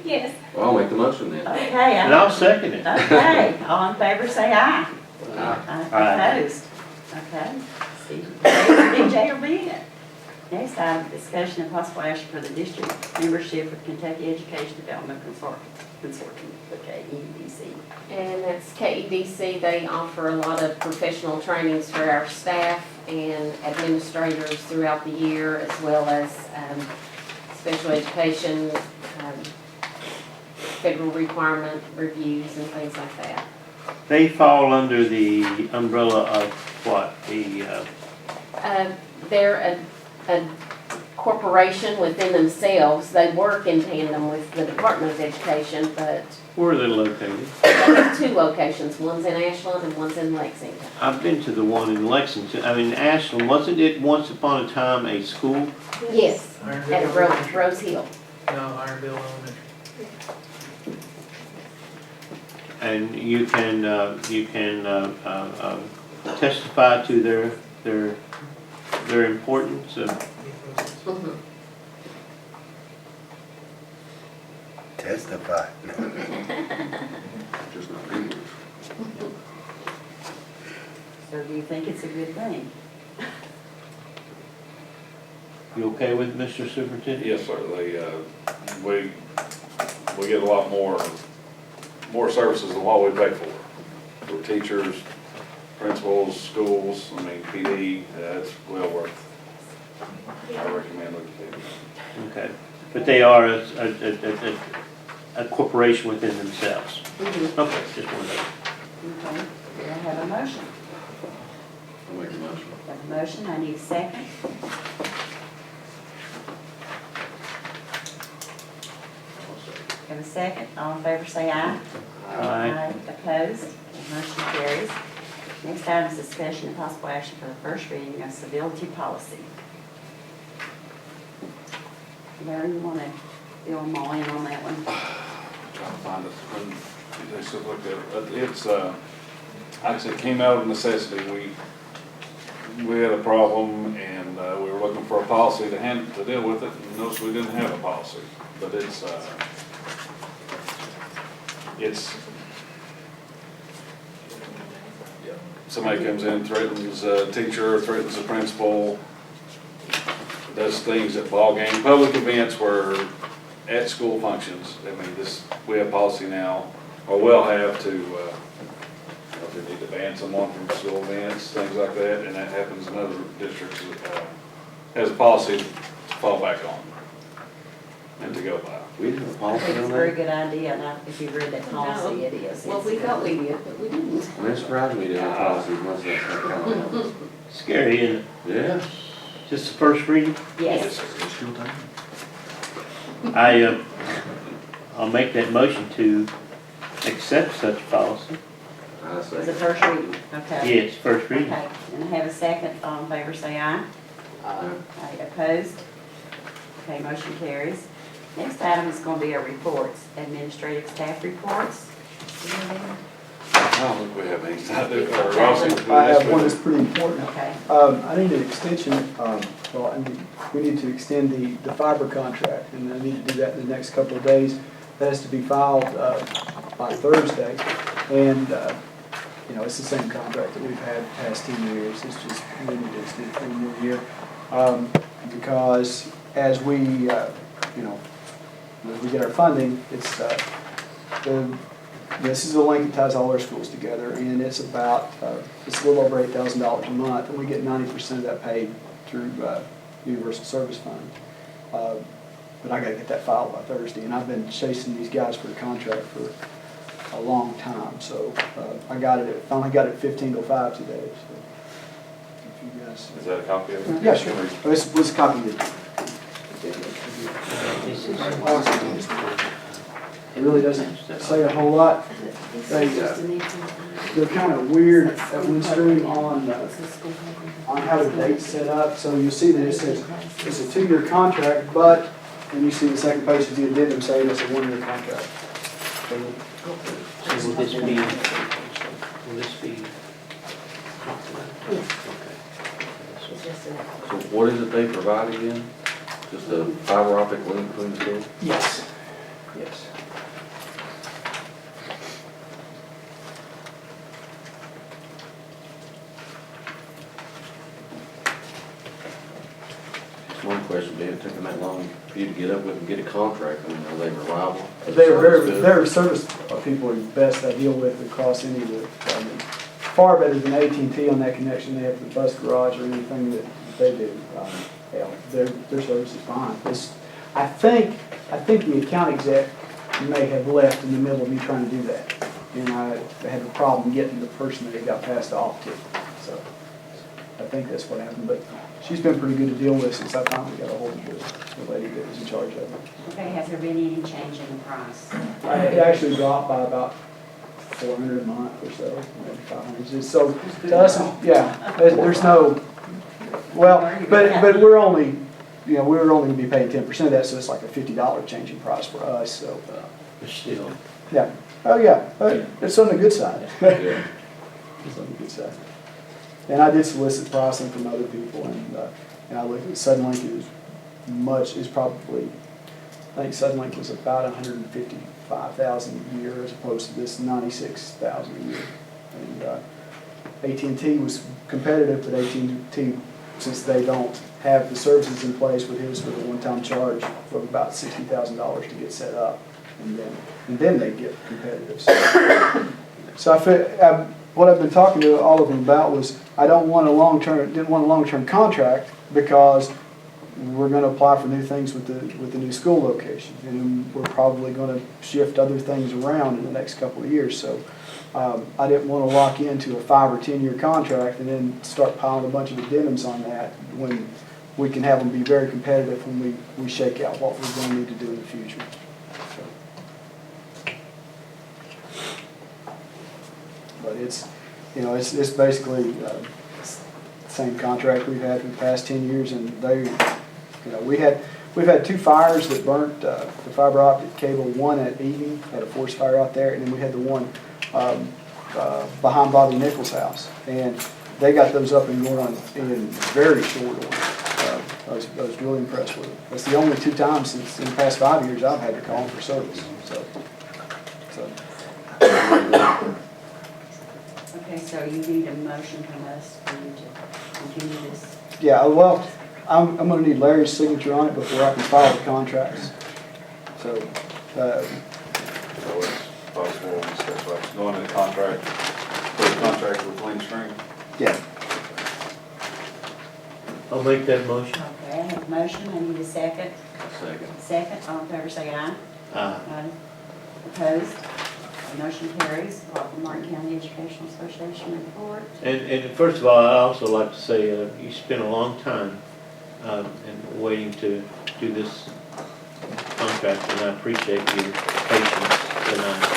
S4: Yes.
S20: Well, I'll make the motion then.
S2: Okay.
S6: And I'll second it.
S2: Okay, all in favor say aye.
S6: Aye.
S2: Opposed? Okay. See, DJ will be it. Next item, discussion and possible action for the district membership with Kentucky Education Development Consortium, the KEDC.
S21: And that's KEDC. They offer a lot of professional trainings for our staff and administrators throughout the year, as well as special education, federal requirement reviews and things like that.
S6: They fall under the umbrella of what?
S21: They're a corporation within themselves. They work in tandem with the Department of Education, but
S6: Where are they located?
S21: they have two locations. One's in Ashland and one's in Lexington.
S6: I've been to the one in Lexington. I mean, Ashland, wasn't it once upon a time a school?
S21: Yes, at Rose Hill.
S17: No, Ironville Elementary.
S6: And you can testify to their importance of.
S21: Mhm.
S19: Testify.
S20: Just not English.
S2: So do you think it's a good thing?
S6: You okay with Mr. Superintendent?
S3: Yes, sir. We get a lot more services than what we pay for teachers, principals, schools, I mean, PD, it's well worth. I recommend it.
S6: Okay, but they are a corporation within themselves.
S21: Mhm.
S6: Okay, just one of those.
S2: Okay, do I have a motion?
S20: I'll make the motion.
S2: Got a motion, I need a second. Have a second, all in favor say aye.
S6: Aye.
S2: Opposed? Motion carries. Next item is discussion and possible action for the first reading of civility policy. Larry, you want to fill them all in on that one?
S3: Trying to find it, when they still looked at it. It's, actually it came out of necessity. We had a problem and we were looking for a policy to deal with it, and noticed we didn't have a policy. But it's somebody comes in, threatens a teacher, threatens a principal, does things at ball games, public events where at school functions. I mean, we have policy now, or will have to, if we need to ban someone from school events, things like that, and that happens in other districts, has a policy to fall back on and to go by.
S20: We have a
S2: I
S20: policy
S2: think it's
S20: on
S2: a very
S20: that?
S2: good idea, and if you read that policy, it is.
S21: Well, we thought we did, but we didn't.
S20: I mean, it surprised me to have policies once that's not common.
S6: Scary, isn't it?
S20: Yeah.
S6: Just the first reading?
S2: Yes.
S20: It's your time.
S6: I'll make that motion to accept such policy.
S20: I
S2: It's
S20: say.
S2: the first reading, okay?
S6: Yes, first reading.
S2: Okay, and I have a second, all in favor say aye. Aye. Opposed? Okay, motion carries. Next item is going to be our reports, administrative staff reports.
S3: I don't think we have any.
S22: I have one that's pretty important.
S2: Okay.
S22: I need an extension, we need to extend the fiber contract, and I need to do that in the next couple of days. That has to be filed by Thursday, and, it's the same contract that we've had the past 10 years. It's just, we need to extend it 1 more year. Because as we, as we get our funding, this is a link that ties all our schools together, and it's about, it's a little over $8,000 a month, and we get 90% of that paid through Universal Service Fund. But I gotta get that filed by Thursday, and I've been chasing these guys for a contract for a long time, so I finally got it at 15:05 today, so if you guys.
S3: Is that a copy of it?
S22: Yeah, sure. This was a copy of it. It really doesn't say a whole lot. They're kind of weird at Windstream on how the date's set up. So you'll see that it says it's a 2-year contract, but then you see the second page of the addendum saying it's a 1-year contract.
S6: So will this be?
S20: So what is it they provide again? Just a fiber optic link between the two?
S22: Yes, yes.
S20: One question, did it take them that long for you to get up with and get a contract? I mean, are they reliable?
S22: They were
S20: Service good?
S22: very service people are the best I deal with across any of the, I mean, far better than AT&T on that connection. They have the bus garage or anything that they do. Yeah, their service is fine. I think the account exec may have left in the middle of me trying to do that. And I had a problem getting the person that it got passed off to. So I think that's what happened. But she's been pretty good to deal with since I finally got a hold of the lady that was in charge of it.
S2: Okay, has there been any change in the price?
S22: It actually dropped by about $400 a month or so, maybe $500. So to us, yeah, there's no, well, but we're only, you know, we're only gonna be paying 10% of that, so it's like a $50 change in price for us, so.
S6: But still.
S22: Yeah, oh yeah, it's on the good side.
S20: Yeah.
S22: It's on the good side. And I did solicit pricing from other people, and I looked at Suddenlink is probably, I think Suddenlink was about 155,000 a year as opposed to this 96,000 a year. And AT&T was competitive, but AT&T, since they don't have the services in place with his with a one-time charge of about $60,000 to get set up, and then they get competitive. So I feel, what I've been talking to all of them about was I didn't want a long-term contract because we're going to apply for new things with the new school location, and we're probably going to shift other things around in the next couple of years. So I didn't want to lock into a 5 or 10 year contract and then start piling a bunch of addendums on that when we can have them be very competitive when we shake out what we're going to need to do in the future. But it's, you know, it's basically the same contract we've had for the past 10 years, and they, you know, we've had 2 fires that burnt the fiber optic cable, one at Eden, had a forest fire out there, and then we had the one behind Bobby Nichols' house, and they got those up and going in very short order. I was really impressed with it. That's the only 2 times in the past 5 years I've had to call them for service. So.
S2: Okay, so you need a motion from us for you to continue this.
S22: Yeah, well, I'm going to need Larry's signature on it before I can file the contracts. So
S3: So it's possible, that's like going into contract, put a contract with Clean Spring.
S22: yeah.
S6: I'll make that motion.
S2: Okay, I have a motion, I need a second.
S20: Second.
S2: Second, all in favor say aye.
S6: Aye.
S2: Opposed? The motion carries. Welcome Martin County Educational Association report.
S6: And first of all, I'd also like to say you spent a long time in waiting to do this contract, and I appreciate your patience tonight.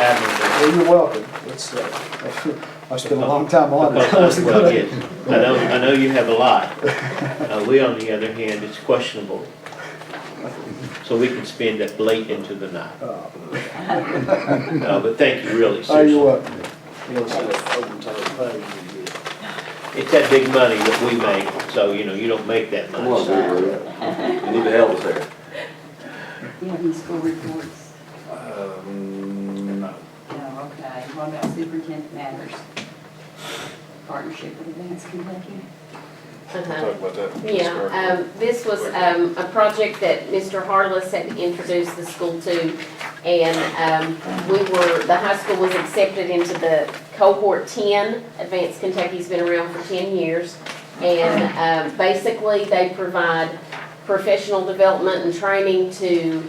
S22: Well, you're welcome. It's, I spent a long time on it.
S6: Well, yes. I know you have a lot. We, on the other hand, it's questionable. So we can spend that late into the night. No, but thank you, really,
S22: Oh,
S6: seriously.
S22: you're welcome.
S6: It's that big money that we make, so, you know, you don't make that
S20: Come on,
S6: much.
S20: you need to help us there.
S2: Do you have any school reports?
S3: No.
S2: No, okay. What about superintendent matters? Partnership with Advanced Kentucky?
S3: Talk about that.
S21: Yeah, this was a project that Mr. Harless had introduced the school to, and the high school was accepted into the cohort 10. Advanced Kentucky's been around for 10 years, and basically they provide professional development and training to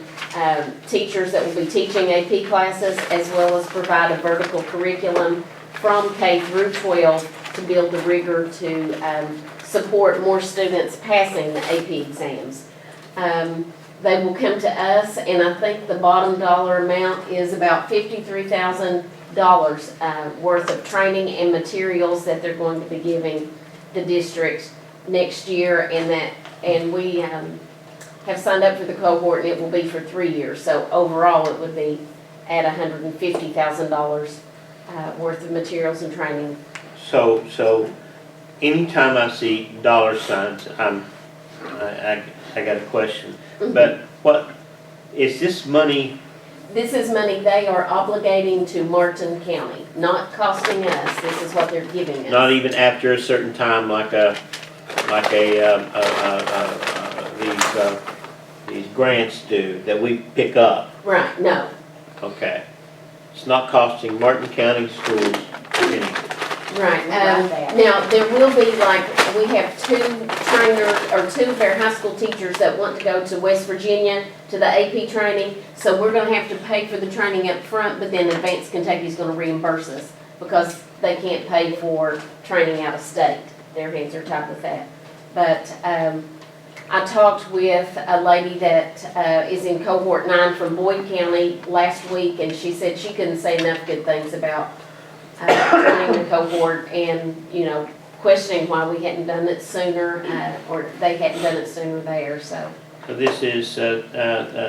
S21: teachers that will be teaching AP classes, as well as provide a vertical curriculum from K through 12 to build the rigor to support more students passing the AP exams. They will come to us, and I think the bottom dollar amount is about $53,000 worth of training and materials that they're going to be giving the district next year, and we have signed up for the cohort, and it will be for 3 years. So overall, it would be at $150,000 worth of materials and training.
S6: So anytime I see dollar signs, I'm I got a question. But what, is this money,
S21: This is money they are obligating to Martin County, not costing us. This is what they're giving us.
S6: not even after a certain time, these grants do, that we pick up?
S21: Right, no.
S6: Okay. It's not costing Martin County schools anything.
S21: Right, now, there will be like, we have two trainers, or two of our high school teachers that want to go to West Virginia to the AP training, so we're gonna have to pay for the training up front, but then Advanced Kentucky's gonna reimburse us, because they can't pay for training out of state. Their hands are tied with that. But, I talked with a lady that, is in cohort 9 from Boyd County last week, and she said she couldn't say enough good things about joining the cohort and, you know, questioning why we hadn't done it sooner, or they hadn't done it sooner there, so.
S6: So this is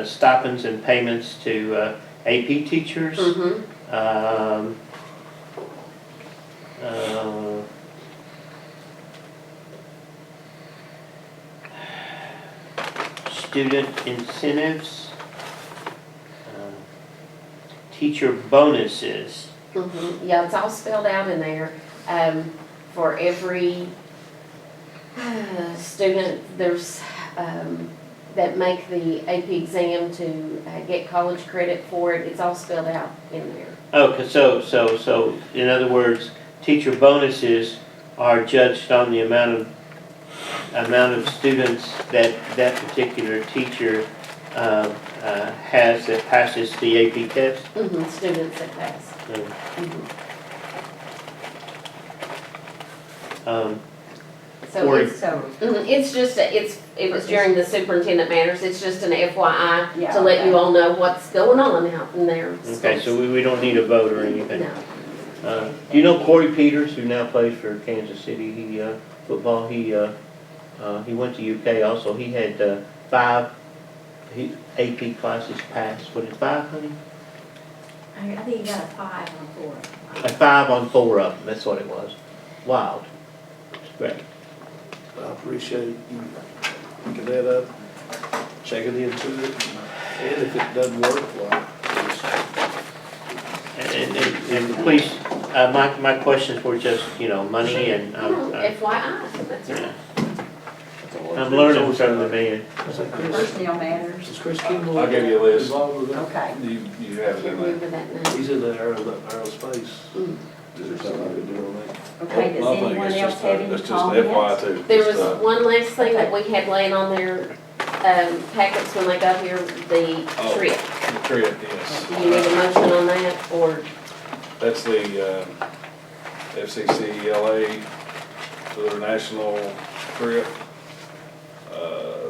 S6: stipends and payments to AP teachers. Student incentives, teacher bonuses.
S21: Yeah, it's all spelled out in there. For every student, there's, that make the AP exam to get college credit for it, it's all spelled out in there.
S6: Okay, so in other words, teacher bonuses are judged on the amount of students that particular teacher has that passes the AP test?
S21: Students that pass. So it's just, it was during the superintendent matters, it's just an FYI to let you all know what's going on out in there.
S6: Okay, so we don't need a vote or anything? No. Do you know Corey Peters, who now plays for Kansas City, football? He went to UK also. He had 5 AP classes passed. What is 5, honey?
S14: I think you got a 5 on 4.
S6: A 5 on 4 of them, that's what it was. Wild. It's great.
S5: I appreciate you picking that up, checking into it, and if it doesn't work, well,
S6: And please, my questions were just, you know, money and.
S21: FYI, that's right.
S6: I'm learning from the man.
S14: Personnel matters.
S5: Is Chris Kimball?
S3: I'll give you a list.
S14: Okay.
S3: You have it in there.
S5: He's in the aerospace. Is there something I could do on that?
S14: Okay, does anyone else have any
S3: That's just
S14: comments?
S3: FYI too.
S21: There was one last thing that we had laying on their packets when they got here, the trip.
S3: The trip, yes.
S21: Do you need a motion on that, or?
S3: That's the FCCLA to their national trip.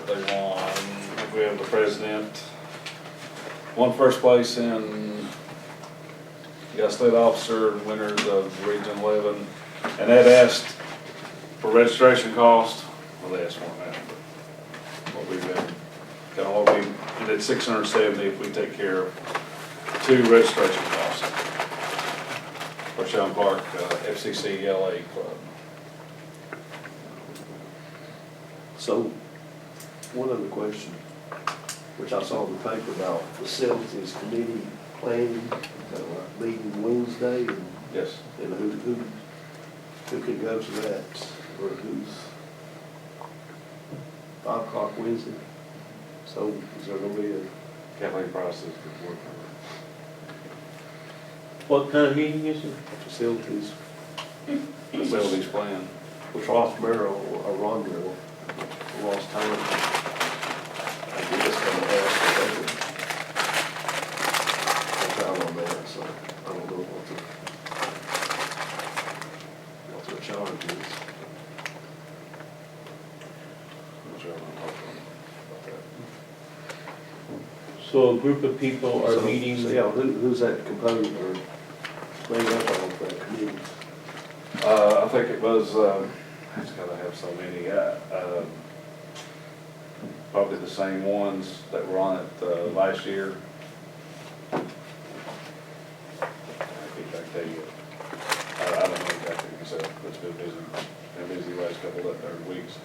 S3: They won, I think we have the president, won first place in, got state officer, winners of Region 11, and that asked for registration cost. Well, they asked more than that, but what we've been, kind of what we did, 670 if we take care of 2 registration costs for Sean Park FCCLA Club.
S5: So, one other question, which I saw in the paper about facilities committee planning, meeting Wednesday, and
S3: Yes.
S5: and who can go to that, or who's 5 o'clock Wednesday? So, is there gonna be a
S3: Kathleen Price is the board member.
S6: What kind of meeting is it?
S5: facilities,
S3: Facilities plan.
S5: with Ross Merrill or Ron Merrill, Ross Tyler? I think it's gonna ask for I'm out on that, so I don't know what the charge is.
S3: I'm not sure I'm gonna talk to them about that.
S6: So a group of people are
S5: So,
S6: meeting.
S5: so, yeah, who's that composed or made up of that committee?
S3: I think it was, it's gotta have so many, probably the same ones that were on it, last year. I can't tell you, I don't know exactly, because it's been busy last couple of weeks.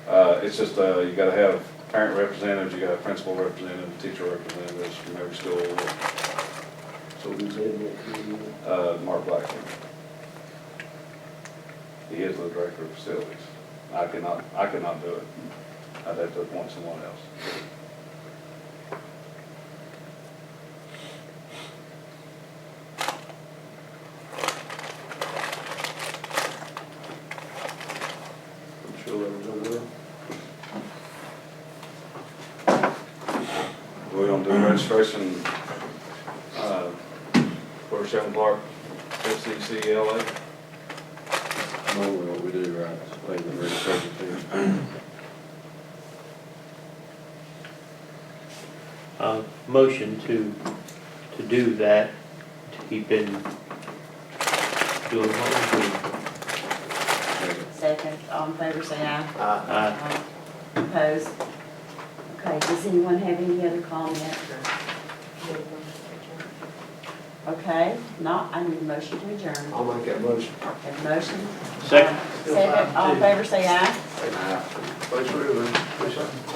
S3: It's just, you gotta have parent representatives, you gotta have principal representatives, teacher representatives from every school.
S20: So who's heading that committee?
S3: Mark Blackman. He is the director of facilities. I cannot do it. I'd have to appoint someone else.
S20: I'm sure that was over there.
S3: We're gonna do registration, for Shelton Clark, FCCLA.
S20: Normally what we do, right, is pay the registration fee.
S6: Motion to do that, to keep in doing what we're doing.
S2: Second, all in favor, say aye.
S6: Aye.
S2: Opposed? Okay, does anyone have any other comment or? Okay, not, I need a motion to adjourn.
S19: I'll make that motion.
S2: Have a motion?
S6: Second.
S2: Second, all in favor, say aye.
S19: Thanks for everything. Appreciate it.